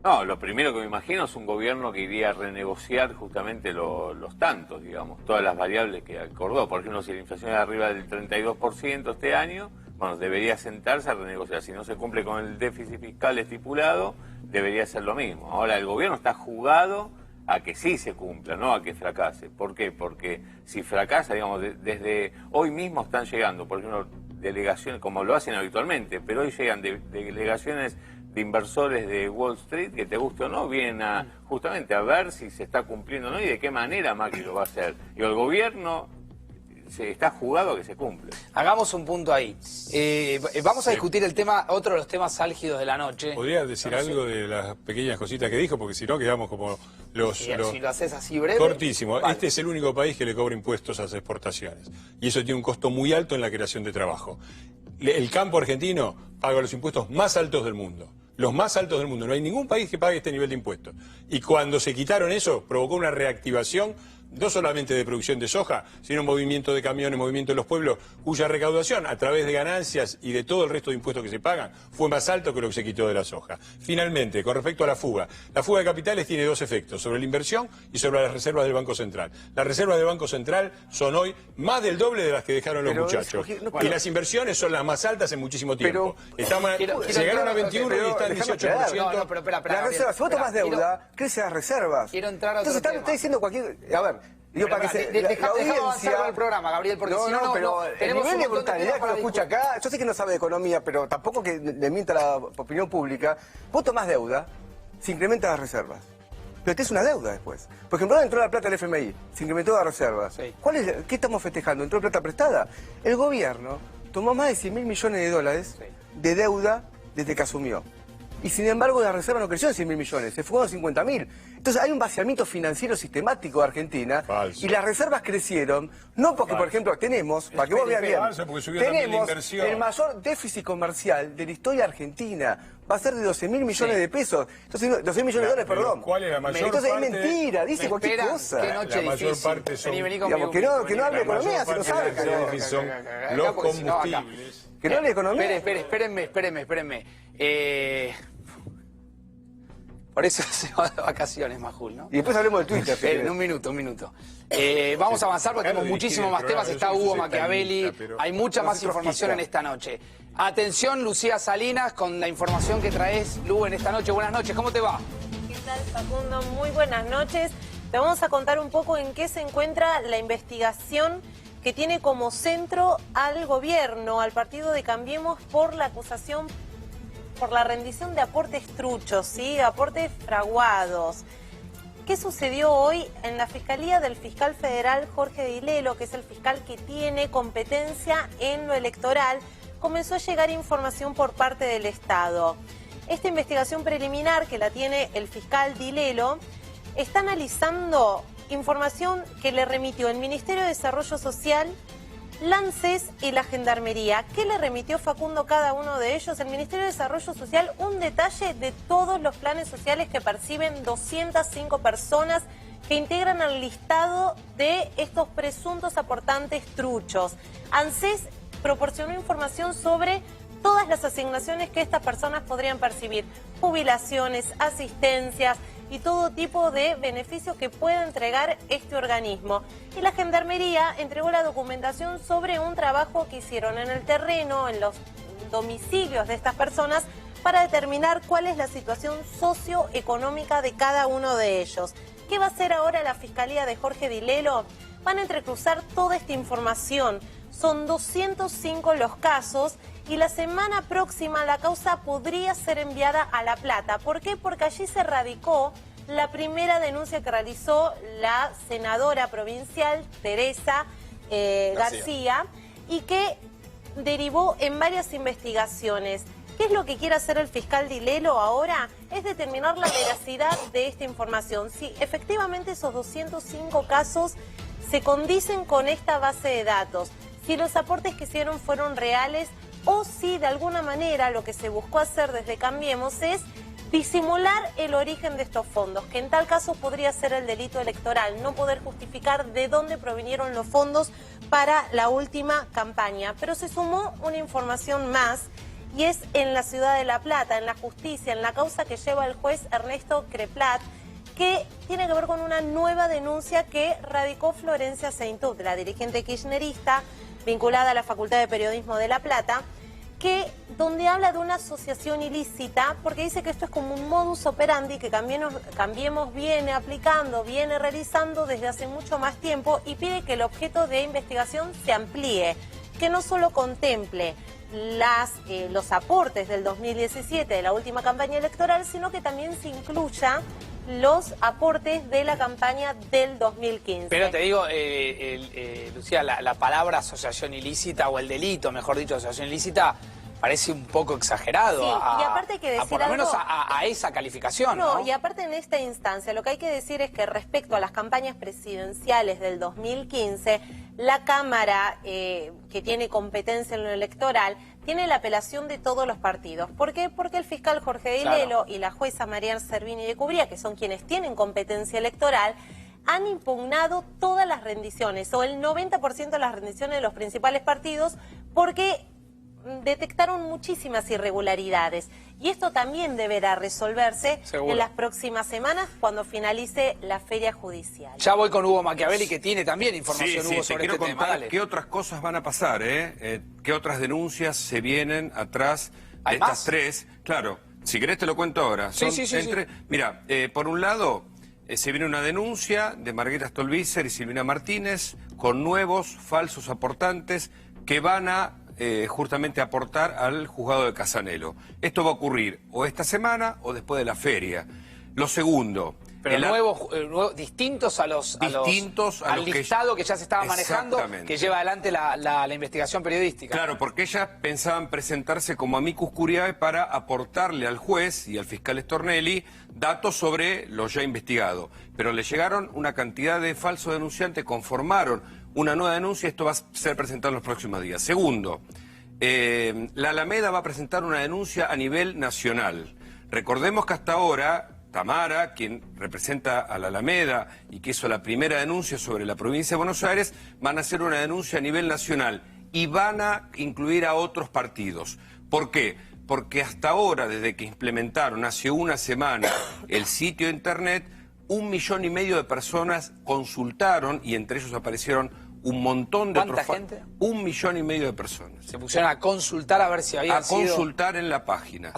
No, lo primero que me imagino es un gobierno que iría a renegociar justamente los tantos, digamos, todas las variables que acordó. Por ejemplo, si la inflación es arriba del 32% este año, bueno, debería sentarse a renegociar. Si no se cumple con el déficit fiscal estipulado, debería ser lo mismo. Ahora, el gobierno está jugado a que sí se cumpla, no a que fracase. ¿Por qué? Porque si fracasa, digamos, desde hoy mismo están llegando, por ejemplo, delegaciones, como lo hacen habitualmente, pero hoy llegan delegaciones de inversores de Wall Street, que te guste o no, vienen justamente a ver si se está cumpliendo o no y de qué manera Macri lo va a hacer. Y el gobierno se está jugado a que se cumple. Hagamos un punto ahí. Vamos a discutir el tema, otro de los temas álgidos de la noche. ¿Podría decir algo de las pequeñas cositas que dijo? Porque si no quedamos como si lo haces así breve. Cortísimo. Vale. Este es el único país que le cobra impuestos a las exportaciones. Y eso tiene un costo muy alto en la creación de trabajo. El campo argentino paga los impuestos más altos del mundo. Los más altos del mundo. No hay ningún país que pague este nivel de impuestos. Y cuando se quitaron eso, provocó una reactivación no solamente de producción de soja, sino movimiento de camiones, movimiento de los pueblos, cuya recaudación, a través de ganancias y de todo el resto de impuestos que se pagan, fue más alto que lo que se quitó de la soja. Finalmente, con respecto a la fuga de capitales tiene dos efectos, sobre la inversión y sobre las reservas del Banco Central. Las reservas del Banco Central son hoy más del doble de las que dejaron los muchachos. Y las inversiones son las más altas en muchísimo tiempo. Llegaron a 21 y están 18%. Pero espera, las reservas, si vos tomás deuda, crece las reservas. Quiero entrar a otro Entonces está diciendo cualquier... A ver, digo, para que se... Dejame avanzar con el programa, Gabriel, porque si no, pero el nivel de brutalidad que lo escucha acá, yo sé que no sabe de economía, pero tampoco que le mienta la opinión pública. Vos tomás deuda, se incrementan las reservas. Pero te es una deuda después. Por ejemplo, ahora entró la plata del FMI, se incrementó la reserva. Sí. ¿Qué estamos festejando? ¿Entró plata prestada? El gobierno tomó más de 100.000 millones de dólares de deuda desde que asumió. Y sin embargo la reserva no creció en 100.000 millones, se fueron 50.000. Entonces hay un vaciamiento financiero sistemático de Argentina. Falso. Y las reservas crecieron, no porque, por ejemplo, tenemos, para que vos veas bien, tenemos el mayor déficit comercial de la historia argentina. Va a ser de 12.000 millones de pesos. Entonces, 12.000 millones de dólares, perdón. ¿Cuál es la mayor Entonces parte? Es mentira, dice cualquier cosa. Qué noche La mayor difícil. parte son... Vení Digamos, que no hable de economía, se lo sabe. Son los combustibles. Que no hable de economía. Espérenme. Por eso se va de vacaciones, Majul, ¿no? Y después hablemos del Twitter. Esperen, un minuto. Vamos a avanzar porque tenemos muchísimos más temas. Está Hugo Machiavelli, hay mucha más información en esta noche. Atención, Lucía Salinas, con la información que traes, Lu, en esta noche. Buenas noches, ¿cómo te va? ¿Qué tal, Facundo? Muy buenas noches. Te vamos a contar un poco en qué se encuentra la investigación que tiene como centro al gobierno, al partido de Cambiemos, por la acusación por la rendición de aportes truchos, ¿sí? Aportes fraguados. ¿Qué sucedió hoy en la Fiscalía del Fiscal Federal Jorge Dilelo, que es el fiscal que tiene competencia en lo electoral? Comenzó a llegar información por parte del Estado. Esta investigación preliminar que la tiene el fiscal Dilelo está analizando información que le remitió el Ministerio de Desarrollo Social la ANSES y la Gendarmería. ¿Qué le remitió Facundo cada uno de ellos? El Ministerio de Desarrollo Social, un detalle de todos los planes sociales que perciben 205 personas que integran al listado de estos presuntos aportantes truchos. ANSES proporcionó información sobre todas las asignaciones que estas personas podrían percibir, jubilaciones, asistencias y todo tipo de beneficios que pueda entregar este organismo. Y la Gendarmería entregó la documentación sobre un trabajo que hicieron en el terreno, en los domicilios de estas personas, para determinar cuál es la situación socioeconómica de cada uno de ellos. ¿Qué va a hacer ahora la Fiscalía de Jorge Dilelo? Van a entrecruzar toda esta información. Son 205 los casos y la semana próxima la causa podría ser enviada a La Plata. ¿Por qué? Porque allí se radicó la primera denuncia que realizó la senadora provincial Teresa García y que derivó en varias investigaciones. ¿Qué es lo que quiere hacer el fiscal Dilelo ahora? Es determinar la veracidad de esta información. Si efectivamente esos 205 casos se condicen con esta base de datos, si los aportes que hicieron fueron reales o si de alguna manera lo que se buscó hacer desde Cambiemos es disimular el origen de estos fondos, que en tal caso podría ser el delito electoral, no poder justificar de dónde provinieron los fondos para la última campaña. Pero se sumó una información más y es en la ciudad de La Plata, en la justicia, en la causa que lleva el juez Ernesto Creplat, que tiene que ver con una nueva denuncia que radicó Florencia Saintut, la dirigente kirchnerista vinculada a la Facultad de Periodismo de La Plata, donde habla de una asociación ilícita, porque dice que esto es como un modus operandi que Cambiemos viene aplicando, viene realizando desde hace mucho más tiempo y pide que el objeto de investigación se amplíe, que no solo contemple los aportes del 2017, de la última campaña electoral, sino que también se incluya los aportes de la campaña del 2015. Pero te digo, Lucía, la palabra asociación ilícita, o el delito, mejor dicho, asociación ilícita, parece un poco exagerado. Sí, y aparte hay que decir por lo menos algo, a esa calificación, ¿no? Y aparte en esta instancia, lo que hay que decir es que respecto a las campañas presidenciales del 2015, la Cámara, que tiene competencia en lo electoral, tiene la apelación de todos los partidos. ¿Por qué? Porque el fiscal Jorge Dilelo y la jueza Mariana Servini de Cubría, que son quienes tienen competencia electoral, han impugnado todas las rendiciones, o el 90% de las rendiciones de los principales partidos, porque detectaron muchísimas irregularidades. Y esto también deberá resolverse en las próximas semanas cuando finalice la feria judicial. Ya voy con Hugo Machiavelli, que tiene también información, Hugo, sobre quiero este tema. contar Dale. qué otras cosas van a pasar, qué otras denuncias se vienen atrás de ¿Hay estas más? tres. Claro, si querés te lo cuento ahora. Sí. Mira, por un lado, se viene una denuncia de Margarita Stolbizer y Silvina Martínez con nuevos falsos aportantes que van a justamente aportar al juzgado de Casanelo. Esto va a ocurrir o esta semana o después de la feria. Lo segundo... Pero nuevos, distintos al listado que ya se estaba manejando, que lleva adelante la investigación periodística. Claro, porque ellas pensaban presentarse como amicus curiae para aportarle al juez y al fiscal Stornelli datos sobre lo ya investigado. Pero le llegaron una cantidad de falsos denunciantes, conformaron una nueva denuncia y esto va a ser presentado en los próximos días. Segundo, la Alameda va a presentar una denuncia a nivel nacional. Recordemos que hasta ahora Tamara, quien representa a la Alameda y que hizo la primera denuncia sobre la provincia de Buenos Aires, van a hacer una denuncia a nivel nacional y van a incluir a otros partidos. ¿Por qué? Porque hasta ahora, desde que implementaron hace una semana el sitio de internet, 1,5 millones de personas consultaron y entre ellos aparecieron un montón de otros... ¿Cuánta gente? 1,5 millones de personas. Se pusieron a consultar a ver si había sido... A consultar en la página.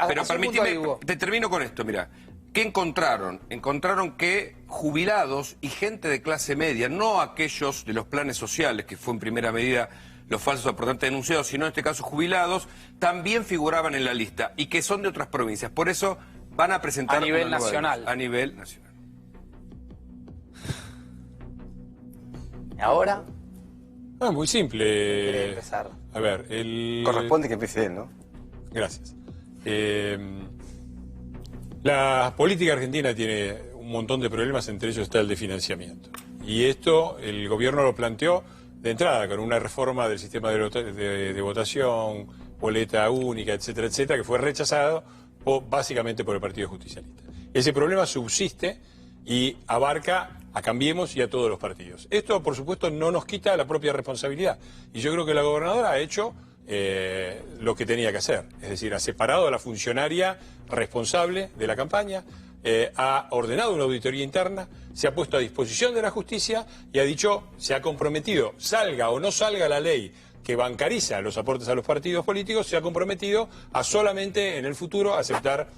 Pero permíteme, te termino con esto, mira. ¿Qué encontraron? Encontraron que jubilados y gente de clase media, no aquellos de los planes sociales, que fue en primera medida los falsos aportantes denunciados, sino en este caso jubilados, también figuraban en la lista y que son de otras provincias. Por eso van a presentar... A nivel nacional. A nivel nacional. ¿Y ahora? Muy simple. ¿Quiere empezar? A ver, Corresponde que empiece él, ¿no? Gracias. La política argentina tiene un montón de problemas, entre ellos está el de financiamiento. Y esto el gobierno lo planteó de entrada con una reforma del sistema de votación, boleta única, etcétera, etcétera, que fue rechazado básicamente por el Partido Justicialista. Ese problema subsiste y abarca a Cambiemos y a todos los partidos. Esto, por supuesto, no nos quita la propia responsabilidad. Y yo creo que la gobernadora ha hecho lo que tenía que hacer. Es decir, ha separado a la funcionaria responsable de la campaña, ha ordenado una auditoría interna, se ha puesto a disposición de la justicia y ha dicho, se ha comprometido, salga o no salga la ley que bancariza los aportes a los partidos políticos, se ha comprometido a solamente en el futuro aceptar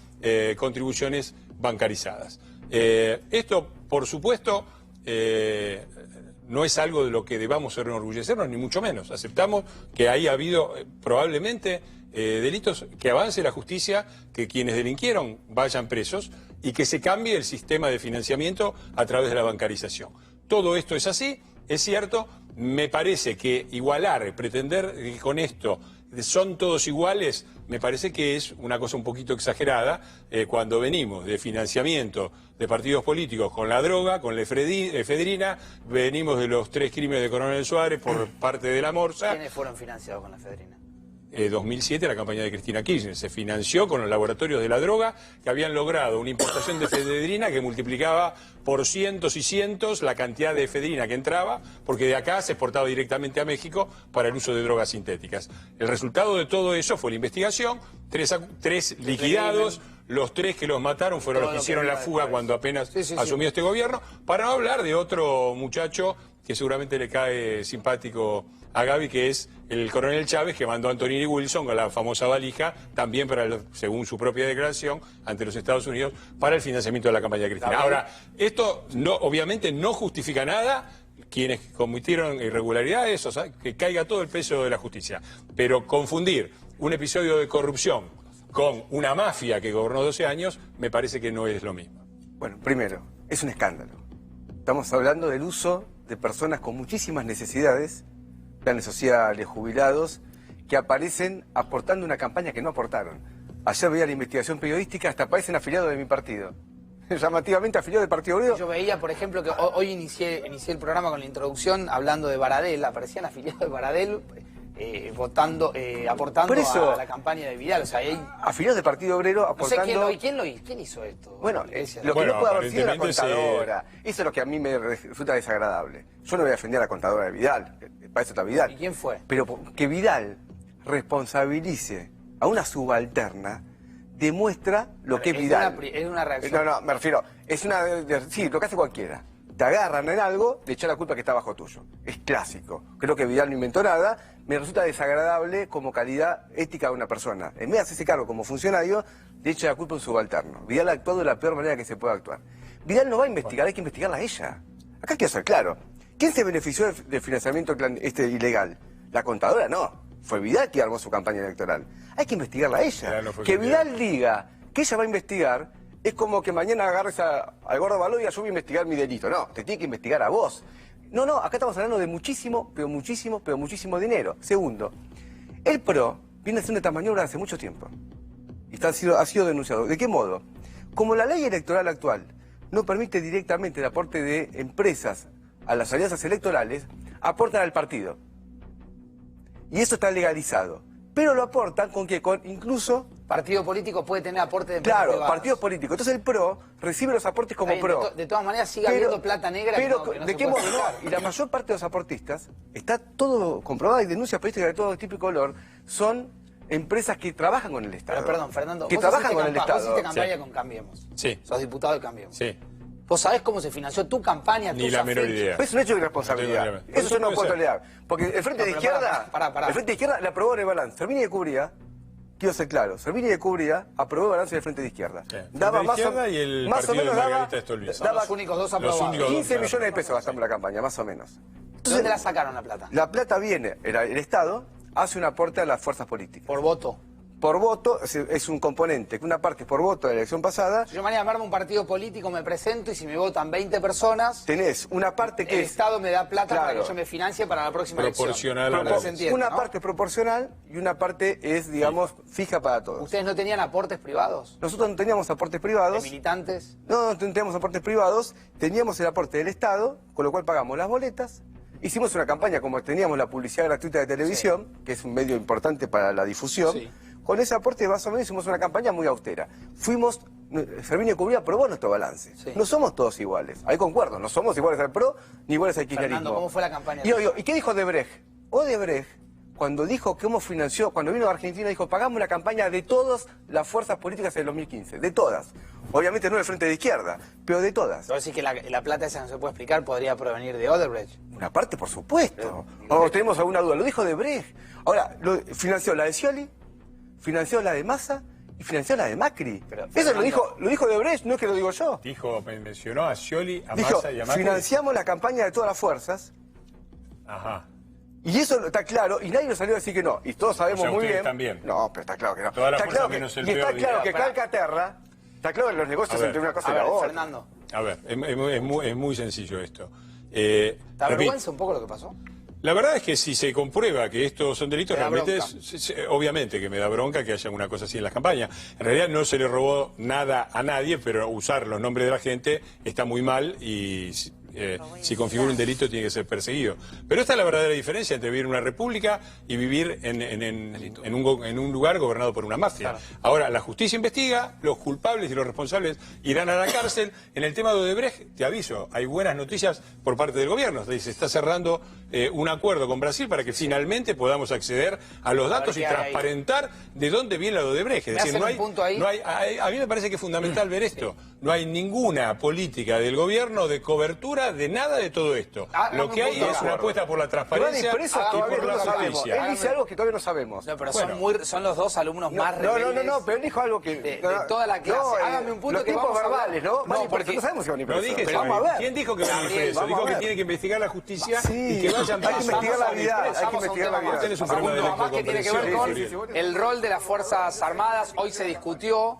contribuciones bancarizadas. Esto, por supuesto, no es algo de lo que debamos enorgullecernos, ni mucho menos. Aceptamos que ahí ha habido probablemente delitos, que avance la justicia, que quienes delinquieron vayan presos y que se cambie el sistema de financiamiento a través de la bancarización. Todo esto es así, es cierto. Me parece que igualar, pretender que con esto son todos iguales, me parece que es una cosa un poquito exagerada cuando venimos de financiamiento de partidos políticos con la droga, con la efedrina, venimos de los 3 crímenes de Coronel Suárez por parte de la Morsa. ¿Quiénes fueron financiados con la efedrina? 2007 la campaña de Cristina Kirchner se financió con los laboratorios de la droga que habían logrado una importación de efedrina que multiplicaba por cientos y cientos la cantidad de efedrina que entraba, porque de acá se exportaba directamente a México para el uso de drogas sintéticas. El resultado de todo eso fue la investigación, tres liquidados, los 3 que los mataron fueron los que hicieron la fuga cuando apenas asumió este gobierno, para no hablar de otro muchacho que seguramente le cae simpático a Gaby, que es el coronel Chávez, que mandó a Antonini Wilson con la famosa valija, también para, según su propia declaración, ante los Estados Unidos, para el financiamiento de la campaña de Cristina. Ahora, esto no, obviamente no justifica nada. Quienes cometieron irregularidades, o sea, que caiga todo el peso de la justicia. Pero confundir un episodio de corrupción con una mafia que gobernó 12 años, me parece que no es lo mismo. Bueno, primero, es un escándalo. Estamos hablando del uso de personas con muchísimas necesidades, planes sociales, jubilados, que aparecen aportando una campaña que no aportaron. Ayer veía la investigación periodística, hasta aparecen afiliados de mi partido. Llamativamente afiliados del Partido Unido. Yo veía, por ejemplo, que hoy inicié el programa con la introducción hablando de Baradel, aparecían afiliados de Baradel aportando a la campaña de Vidal. O sea, hay afiliados del Partido Obrero aportando... No sé quién hizo esto. Bueno, lo que no puede haber sido la contadora. Eso es lo que a mí me resulta desagradable. Yo no voy a defender a la contadora de Vidal, para eso está Vidal. ¿Y quién fue? Pero que Vidal responsabilice a una subalterna demuestra lo que es Vidal. Es una reacción. No, me refiero, es una... sí, lo que hace cualquiera. Te agarran en algo, le echan la culpa que está bajo tuyo. Es clásico. Creo que Vidal no inventó nada. Me resulta desagradable como calidad ética de una persona. En vez de hacerse cargo como funcionario, le echa la culpa a un subalterno. Vidal ha actuado de la peor manera que se puede actuar. Vidal no va a investigar, hay que investigarla a ella. Acá quiero ser claro. ¿Quién se benefició del financiamiento ilegal? La contadora no. Fue Vidal que armó su campaña electoral. Hay que investigarla a ella. Que Vidal diga que ella va a investigar es como que mañana agarres al gordo Baló y yo voy a investigar mi delito. No, te tiene que investigar a vos. No, acá estamos hablando de muchísimo dinero. Segundo, el PRO viene haciendo esta maniobra hace mucho tiempo. Y ha sido denunciado. ¿De qué modo? Como la ley electoral actual no permite directamente el aporte de empresas a las alianzas electorales, aportan al partido. Y eso está legalizado. Pero lo aportan con que incluso... Partido político puede tener aportes de empresas Claro, privadas. partidos políticos. Entonces el PRO recibe los aportes como PRO. De todas maneras sigue habiendo plata negra pero que no ¿de se qué puede modo? sacar. Y la mayor parte de los aportistas, está todo comprobado, y denuncias políticas de todo tipo y color, son empresas que trabajan con el Estado. Pero perdón, Fernando, que vos trabajan con el Vos Estado. hiciste campaña con Cambiemos. Sí. Sos diputado de Cambiemos. Sí. ¿Vos sabés cómo se financió tu campaña? Ni la menor idea. Es un hecho de irresponsabilidad. Eso yo no puedo tolerar. Porque el Frente de Izquierda, el Frente de Izquierda le aprobó el balance. Servini de Cubría, quiero ser claro, Servini de Cubría aprobó el balance del Frente de Izquierda. Daba más o menos daba los únicos dos aprobados. 15 millones de pesos gastamos la campaña, más o menos. ¿De dónde la sacaron la plata? La plata viene, el Estado hace un aporte a las fuerzas políticas. Por voto. Por voto, es un componente, que una parte es por voto de la elección pasada. Si yo mañana me armo un partido político, me presento y si me votan 20 personas... Tenés una parte que el Estado me da plata para que yo me financie para la próxima proporcional elección. Una parte proporcional y una parte es, digamos, fija para todos. ¿Ustedes no tenían aportes privados? Nosotros no teníamos aportes privados. ¿De militantes? No teníamos aportes privados, teníamos el aporte del Estado, con lo cual pagamos las boletas, Hicimos una campaña, como teníamos la publicidad gratuita de televisión, que es un medio importante para la difusión. Sí. Con ese aporte más o menos hicimos una campaña muy austera. Fermín Ecubiría aprobó nuestro balance. Sí. No somos todos iguales. Ahí concuerdo, no somos iguales al PRO ni iguales al kirchnerismo. Fernando, ¿cómo fue la campaña? ¿Y qué dijo Odebrecht? Odebrecht, cuando dijo cómo financió, cuando vino a Argentina, dijo, pagamos una campaña de todas las fuerzas políticas en el 2015, de todas. Obviamente no del frente de izquierda, pero de todas. Pero decir que la plata esa no se puede explicar, podría provenir de Odebrecht. Una parte, por supuesto. ¿O tenemos alguna duda? Lo dijo Odebrecht. Ahora, financió la de Scioli, financió la de Massa y financió la de Macri. Eso lo dijo Odebrecht, no es que lo digo yo. Mencionó a Scioli, a Dijo, Massa y a Macri. financiamos la campaña de todas las fuerzas. Ajá. Y eso está claro, y nadie nos salió a decir que no. Y todos sabemos O sea, muy ustedes bien. también. No, pero está claro que no. Todas las Está claro fuerzas menos el y está peor, claro que digamos. Calcaterra, está claro que los negocios A ver, entre una cosa A y la ver, otra. Fernando, A ver, es muy sencillo esto. ¿te Repito, avergüenza un poco lo que pasó? la verdad es que si se comprueba que estos son delitos, Me da realmente bronca. obviamente que me da bronca que haya una cosa así en las campañas. En realidad no se le robó nada a nadie, pero usar los nombres de la gente está muy mal y si configura un delito tiene que ser perseguido. Pero esta es la verdadera diferencia entre vivir en una república y vivir en un lugar gobernado por una mafia. Claro. Ahora, la justicia investiga, los culpables y los responsables irán a la cárcel. En el tema de Odebrecht, te aviso, hay buenas noticias por parte del gobierno. Se está cerrando un acuerdo con Brasil para que finalmente podamos acceder a los datos y qué hay ahí. transparentar de dónde viene la de Odebrecht. Es ¿Me decir, hacen un punto ahí? a mí me parece que es fundamental ver esto. No hay ninguna política del gobierno de cobertura de nada de todo esto. Lo que hay es una apuesta por la transparencia Pero eso y todavía por no la lo sabemos. justicia. Él dice algo que todavía no sabemos. No, pero Bueno. son los dos alumnos más rebeldes. No, pero él dijo algo que... de toda la clase. Hágame un punto los que tiempos vamos a hablar. verbales, ¿no? No, porque no sabemos si van a ir No presos. dije Pero eso. vamos a ver. ¿Quién dijo que van a ir Gabriel, presos? vamos Dijo a que ver. tiene que investigar la justicia Sí, y que vayan hay que investigar la vida, hay que Pasamos a un investigar la tema vida. Tenés un Pasamos problema a un tema de más que tiene que ver comprensión. con el rol de las Fuerzas Armadas. Hoy se discutió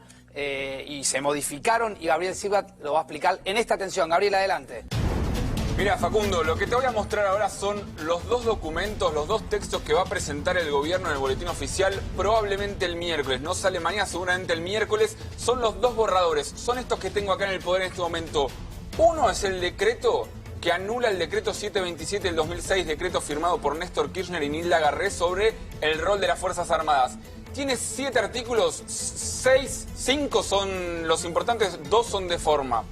y se modificaron y Gabriel Silva lo va a explicar en esta atención. Gabriel, adelante. Mira, Facundo, lo que te voy a mostrar ahora son los dos documentos, los dos textos que va a presentar el gobierno en el boletín oficial probablemente el miércoles. No sale mañana, seguramente el miércoles. Son los dos borradores. Son estos que tengo acá en el poder en este momento. Uno es el decreto que anula el decreto 727 del 2006, decreto firmado por Néstor Kirchner y Nilda Garré sobre el rol de las Fuerzas Armadas. Tiene 7 artículos, 5 son los importantes, 2 son de forma.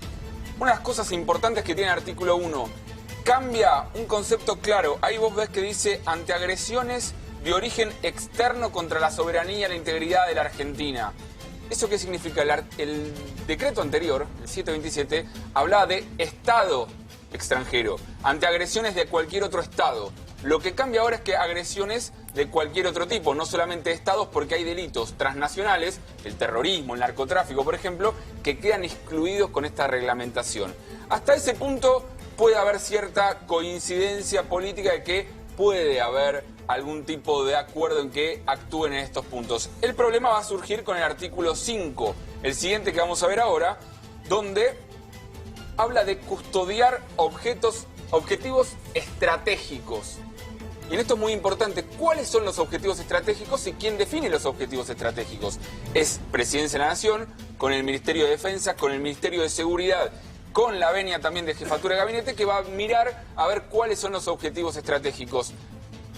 Una de las cosas importantes que tiene el artículo 1, cambia un concepto claro. Ahí vos ves que dice ante agresiones de origen externo contra la soberanía y la integridad de la Argentina. ¿Eso qué significa? El decreto anterior, el 727, hablaba de Estado extranjero, ante agresiones de cualquier otro Estado. Lo que cambia ahora es que agresiones de cualquier otro tipo, no solamente de Estados, porque hay delitos transnacionales, el terrorismo, el narcotráfico, por ejemplo, que quedan excluidos con esta reglamentación. Hasta ese punto puede haber cierta coincidencia política de que puede haber algún tipo de acuerdo en que actúen en estos puntos. El problema va a surgir con el artículo 5, el siguiente que vamos a ver ahora, donde habla de custodiar objetivos estratégicos. Y en esto es muy importante, ¿cuáles son los objetivos estratégicos y quién define los objetivos estratégicos? Es Presidencia de la Nación, con el Ministerio de Defensa, con el Ministerio de Seguridad, con la venia también de Jefatura de Gabinete, que va a mirar a ver cuáles son los objetivos estratégicos.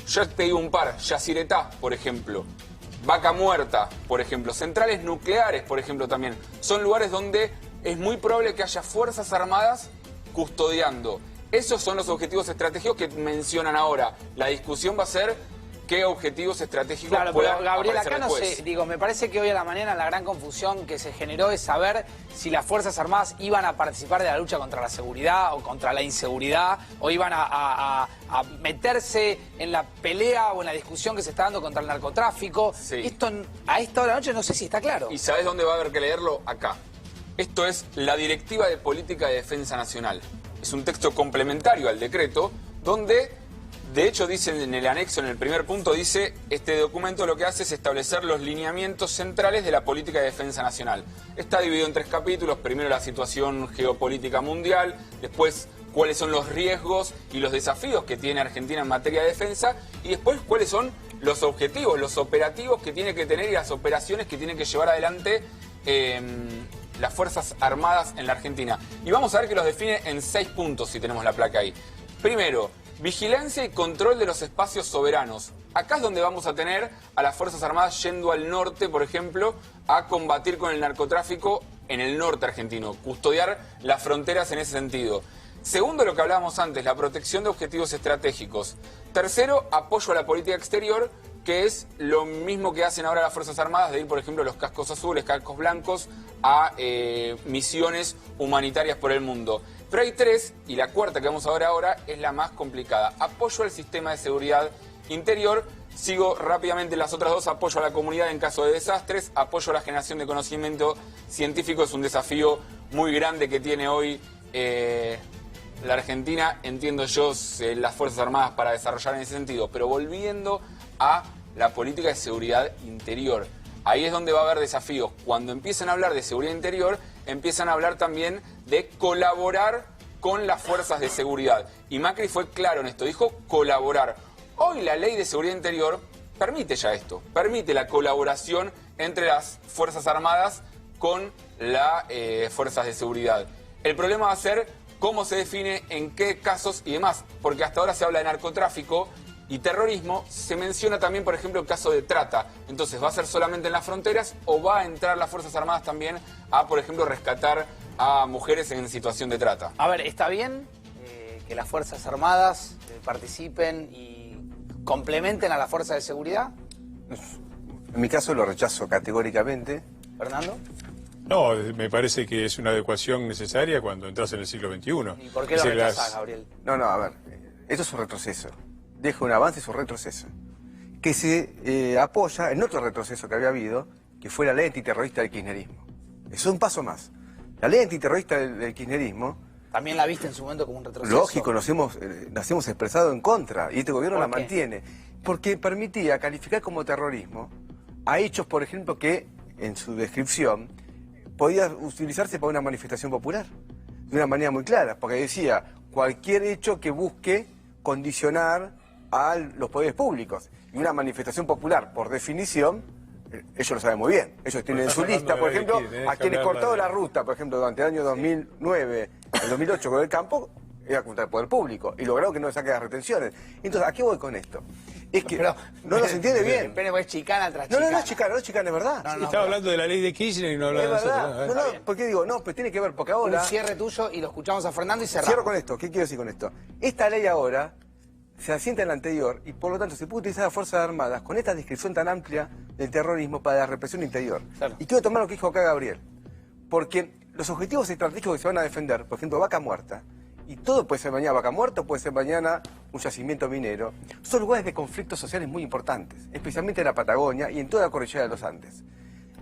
Yo te digo un par, Yacyretá, por ejemplo, Vaca Muerta, por ejemplo, centrales nucleares, por ejemplo, también. Son lugares donde es muy probable que haya Fuerzas Armadas custodiando. Esos son los objetivos estratégicos que mencionan ahora. La discusión va a ser qué objetivos estratégicos Claro, puedan pero Gabriel, aparecer acá no después. sé, me parece que hoy a la mañana la gran confusión que se generó es saber si las Fuerzas Armadas iban a participar de la lucha contra la seguridad o contra la inseguridad, o iban a meterse en la pelea o en la discusión que se está dando contra el narcotráfico. Sí. Esto a esta hora de la noche no sé si está claro. ¿Y sabes dónde va a haber que leerlo? Acá. Esto es la Directiva de Política de Defensa Nacional. Es un texto complementario al decreto donde, de hecho, dice en el anexo, en el primer punto, dice, este documento lo que hace es establecer los lineamientos centrales de la política de defensa nacional. Está dividido en 3 capítulos. Primero, la situación geopolítica mundial. Después, cuáles son los riesgos y los desafíos que tiene Argentina en materia de defensa. Y después, cuáles son los objetivos, los operativos que tiene que tener y las operaciones que tiene que llevar adelante las Fuerzas Armadas en la Argentina. Y vamos a ver que los define en 6 puntos, si tenemos la placa ahí. Primero, Vigilancia y control de los espacios soberanos. Acá es donde vamos a tener a las Fuerzas Armadas yendo al norte, por ejemplo, a combatir con el narcotráfico en el norte argentino, custodiar las fronteras en ese sentido. Segundo, lo que hablábamos antes, la protección de objetivos estratégicos. Tercero, apoyo a la política exterior, que es lo mismo que hacen ahora las Fuerzas Armadas, de ir, por ejemplo, los cascos azules, cascos blancos, a misiones humanitarias por el mundo. Pero hay tres, y la cuarta que vamos a ver ahora es la más complicada. Apoyo al sistema de seguridad interior. Sigo rápidamente las otras dos. Apoyo a la comunidad en caso de desastres. Apoyo a la generación de conocimiento científico. Es un desafío muy grande que tiene hoy la Argentina, entiendo yo, las Fuerzas Armadas para desarrollar en ese sentido. Pero volviendo a la política de seguridad interior. Ahí es donde va a haber desafíos. Cuando empiezan a hablar de seguridad interior, empiezan a hablar también de colaborar con las fuerzas de seguridad. Y Macri fue claro en esto, dijo colaborar. Hoy la ley de seguridad interior permite ya esto, permite la colaboración entre las Fuerzas Armadas con las fuerzas de seguridad. El problema va a ser cómo se define, en qué casos y demás, porque hasta ahora se habla de narcotráfico y terrorismo, se menciona también, por ejemplo, el caso de trata. Entonces, ¿va a ser solamente en las fronteras o va a entrar las Fuerzas Armadas también a, por ejemplo, rescatar a mujeres en situación de trata? A ver, ¿está bien que las Fuerzas Armadas participen y complementen a las fuerzas de seguridad? En mi caso lo rechazo categóricamente. ¿Fernando? No, me parece que es una adecuación necesaria cuando entras en el siglo XXI. ¿Y por qué lo rechazás, Gabriel? No, a ver, esto es un retroceso. Deja un avance, es un retroceso. Que se apoya en otro retroceso que había habido, que fue la ley antiterrorista del kirchnerismo. Es un paso más. La ley antiterrorista del kirchnerismo... ¿También la viste en su momento como un retroceso? Lógico, nos hemos expresado en contra, y este gobierno la mantiene. Porque permitía calificar como terrorismo a hechos, por ejemplo, que en su descripción podía utilizarse para una manifestación popular. De una manera muy clara, porque decía cualquier hecho que busque condicionar a los poderes públicos. Y una manifestación popular, por definición, ellos lo saben muy bien. Ellos tienen en su lista, por ejemplo, a quienes cortaron la ruta, por ejemplo, durante el año 2009, el 2008 con el campo, era contra el poder público. Y lograron que no le saquen las retenciones. Entonces, ¿a qué voy con esto? Es que no nos entiende bien. Pero es chicana tras chicana. No es chicana, es verdad. Estaba hablando de la ley de Kirchner y no hablaba de nosotros. No, porque digo, pues tiene que ver, porque ahora... Un cierre tuyo y lo escuchamos a Fernando y cerramos. Cierro con esto, ¿qué quiero decir con esto? Esta ley ahora se asienta en la anterior y por lo tanto se puede utilizar a las Fuerzas Armadas con esta descripción tan amplia del terrorismo para la represión interior. Claro. Y quiero tomar lo que dijo acá Gabriel, porque los objetivos estratégicos que se van a defender, por ejemplo, Vaca Muerta, y todo puede ser mañana Vaca Muerta, puede ser mañana un yacimiento minero, son lugares de conflictos sociales muy importantes, especialmente en la Patagonia y en toda la cordillera de los Andes.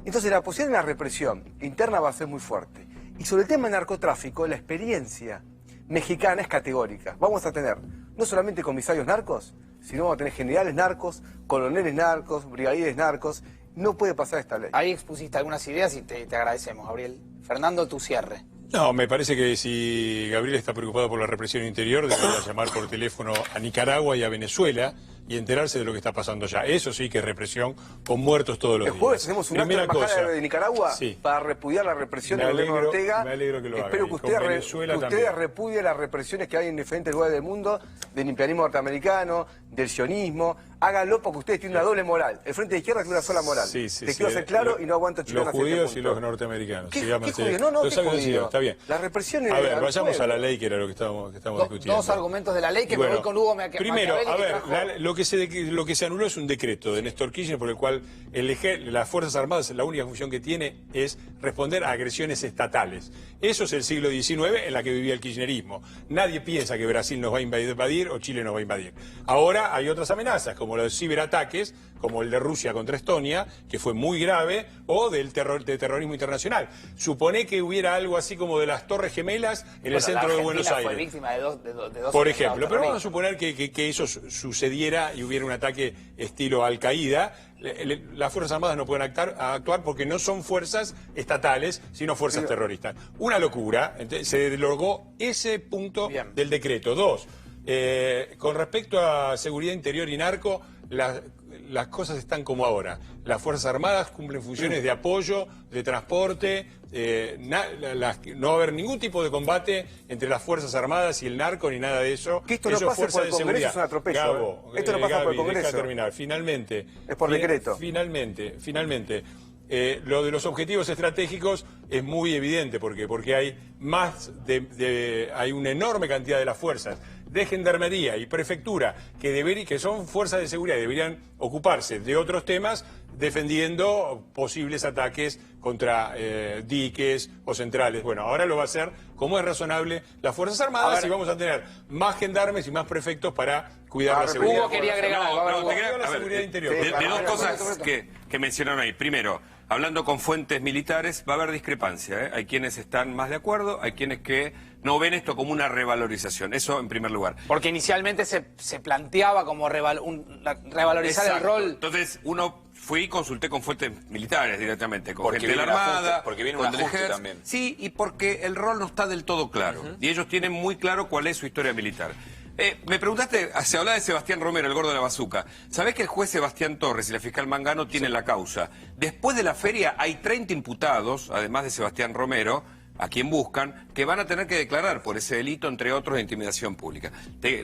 Entonces la posibilidad de una represión interna va a ser muy fuerte. Y sobre el tema del narcotráfico, la experiencia mexicana es categórica. Vamos a tener no solamente comisarios narcos, sino vamos a tener generales narcos, coroneles narcos, brigadieres narcos. No puede pasar esta ley. Ahí expusiste algunas ideas y te agradecemos, Gabriel. Fernando, tu cierre. No, me parece que si Gabriel está preocupado por la represión interior, debería llamar por teléfono a Nicaragua y a Venezuela y enterarse de lo que está pasando allá. Eso sí que es represión, con muertos todos los días. El jueves hacemos un acto en la embajada de Nicaragua para repudiar la represión del gobierno de Ortega. Me alegro que lo haga. Espero que usted repudie las represiones que hay en diferentes lugares del mundo, del imperialismo norteamericano, del sionismo. Hágalo porque ustedes tienen una doble moral. El Frente de Izquierda tiene una sola moral. Te quiero ser claro y no aguanto chicanas. Los judíos y los norteamericanos. ¿Qué judíos? No, ¿qué judíos? Está bien. La represión es a ver, vayamos a la ley, que era lo que estamos discutiendo. Dos argumentos de la ley que me voy con Hugo Machiavelli. Primero, a ver, lo que se anuló es un decreto de Néstor Kirchner por el cual las Fuerzas Armadas, la única función que tiene es responder a agresiones estatales. Eso es el siglo XIX en la que vivía el kirchnerismo. Nadie piensa que Brasil nos va a invadir o Chile nos va a invadir. Ahora hay otras amenazas, como los ciberataques, como el de Rusia contra Estonia, que fue muy grave, o de terrorismo internacional. Supone que hubiera algo así como de las Torres Gemelas en el centro de Buenos Aires. Fue víctima de dos por ejemplo, pero vamos a suponer que eso sucediera y hubiera un ataque estilo Al-Qaeda. Las Fuerzas Armadas no pueden actuar porque no son fuerzas estatales, sino fuerzas terroristas. Una locura. Entonces, se derogó ese punto del decreto. Dos, con respecto a seguridad interior y narco, las cosas están como ahora. Las Fuerzas Armadas cumplen funciones de apoyo, de transporte, no va a haber ningún tipo de combate entre las Fuerzas Armadas y el narco ni nada de eso. Que esto no Eso es pase fuerza por el de Congreso, seguridad. es un atropello. Gabo, Esto no pasa por el Gaby, deja Congreso. terminar. Finalmente. Es por decreto. Finalmente. Lo de los objetivos estratégicos es muy evidente porque hay hay una enorme cantidad de las fuerzas de gendarmería y prefectura que son fuerzas de seguridad y deberían ocuparse de otros temas defendiendo posibles ataques contra diques o centrales. Bueno, ahora lo va a hacer como es razonable las Fuerzas Armadas y vamos a tener más gendarmes y más prefectos para cuidar la seguridad. Hugo quería agregar algo. La seguridad interior. De dos cosas que mencionaron ahí. Primero, hablando con fuentes militares, va a haber discrepancia, ¿eh? Hay quienes están más de acuerdo, hay quienes que no ven esto como una revalorización. Eso en primer lugar. Porque inicialmente se planteaba como revalorizar el rol. Entonces, fui y consulté con fuentes militares directamente, con Porque gente de la viene un Armada, ajuste, porque viene con un del ajuste Ejército. también. Sí, y porque el rol no está del todo claro. Y ellos tienen muy claro cuál es su historia militar. Me preguntaste, se hablaba de Sebastián Romero, el gordo de la bazuca. ¿Sabés que el juez Sebastián Torres y la fiscal Mangano tienen la causa? Después de la feria hay 30 imputados, además de Sebastián Romero, a quien buscan, que van a tener que declarar por ese delito, entre otros, de intimidación pública.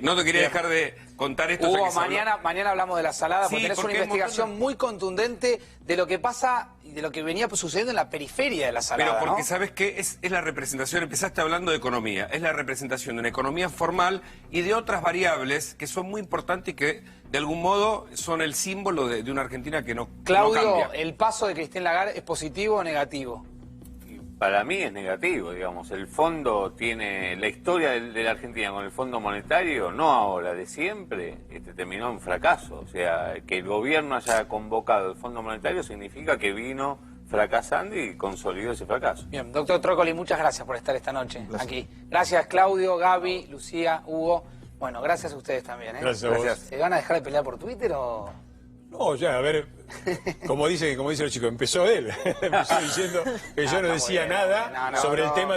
No te quería dejar de contar esto. Hugo, mañana hablamos de la salada, porque Sí, tenés una porque es investigación muy contundente de lo que pasa y de lo que venía sucediendo en la periferia de la salada. Pero porque, ¿no? ¿sabes qué? Es la representación, empezaste hablando de economía, es la representación de una economía formal y de otras variables que son muy importantes y que, de algún modo, son el símbolo de una Argentina que no Claudio, cambia. ¿el paso de Christine Lagarde es positivo o negativo? Para mí es negativo, digamos. El fondo tiene... La historia de la Argentina con el Fondo Monetario, no ahora, de siempre, terminó en fracaso. O sea, que el gobierno haya convocado el Fondo Monetario significa que vino fracasando y consolidó ese fracaso. Bien, doctor Trócoli, muchas gracias por estar esta noche aquí. Gracias, Claudio, Gaby, Lucía, Hugo. Bueno, gracias a ustedes también. Gracias a vos. ¿Se van a dejar de pelear por Twitter o...? No, ya, a ver, como dice el chico, empezó él. Empezó diciendo que yo no decía nada sobre el tema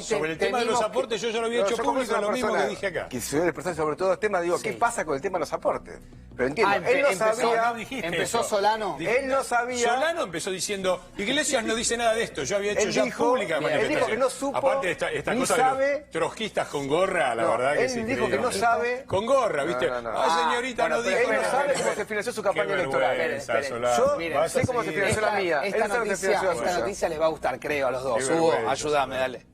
sobre el tema de los aportes. Yo ya lo había hecho público, lo mismo que dije acá. Que se suele expresar sobre todo el tema, digo, ¿qué pasa con el tema de los aportes? Pero entiendo, él no sabía, empezó Solano. Él no sabía. Solano empezó diciendo, Iglesias no dice nada de esto, yo había hecho ya pública Él dijo que no supo, aparte de esta ni cosa sabe, de los trotskistas con gorra, la verdad que sí. Él dijo que no sabe. Con gorra, ¿viste? Ay, señorita, no dijo. Él no sabe cómo se financió su campaña electoral. Yo sé cómo se financió la mía. Esta noticia les va a gustar, creo, a los dos. Hugo, ayúdame, dale.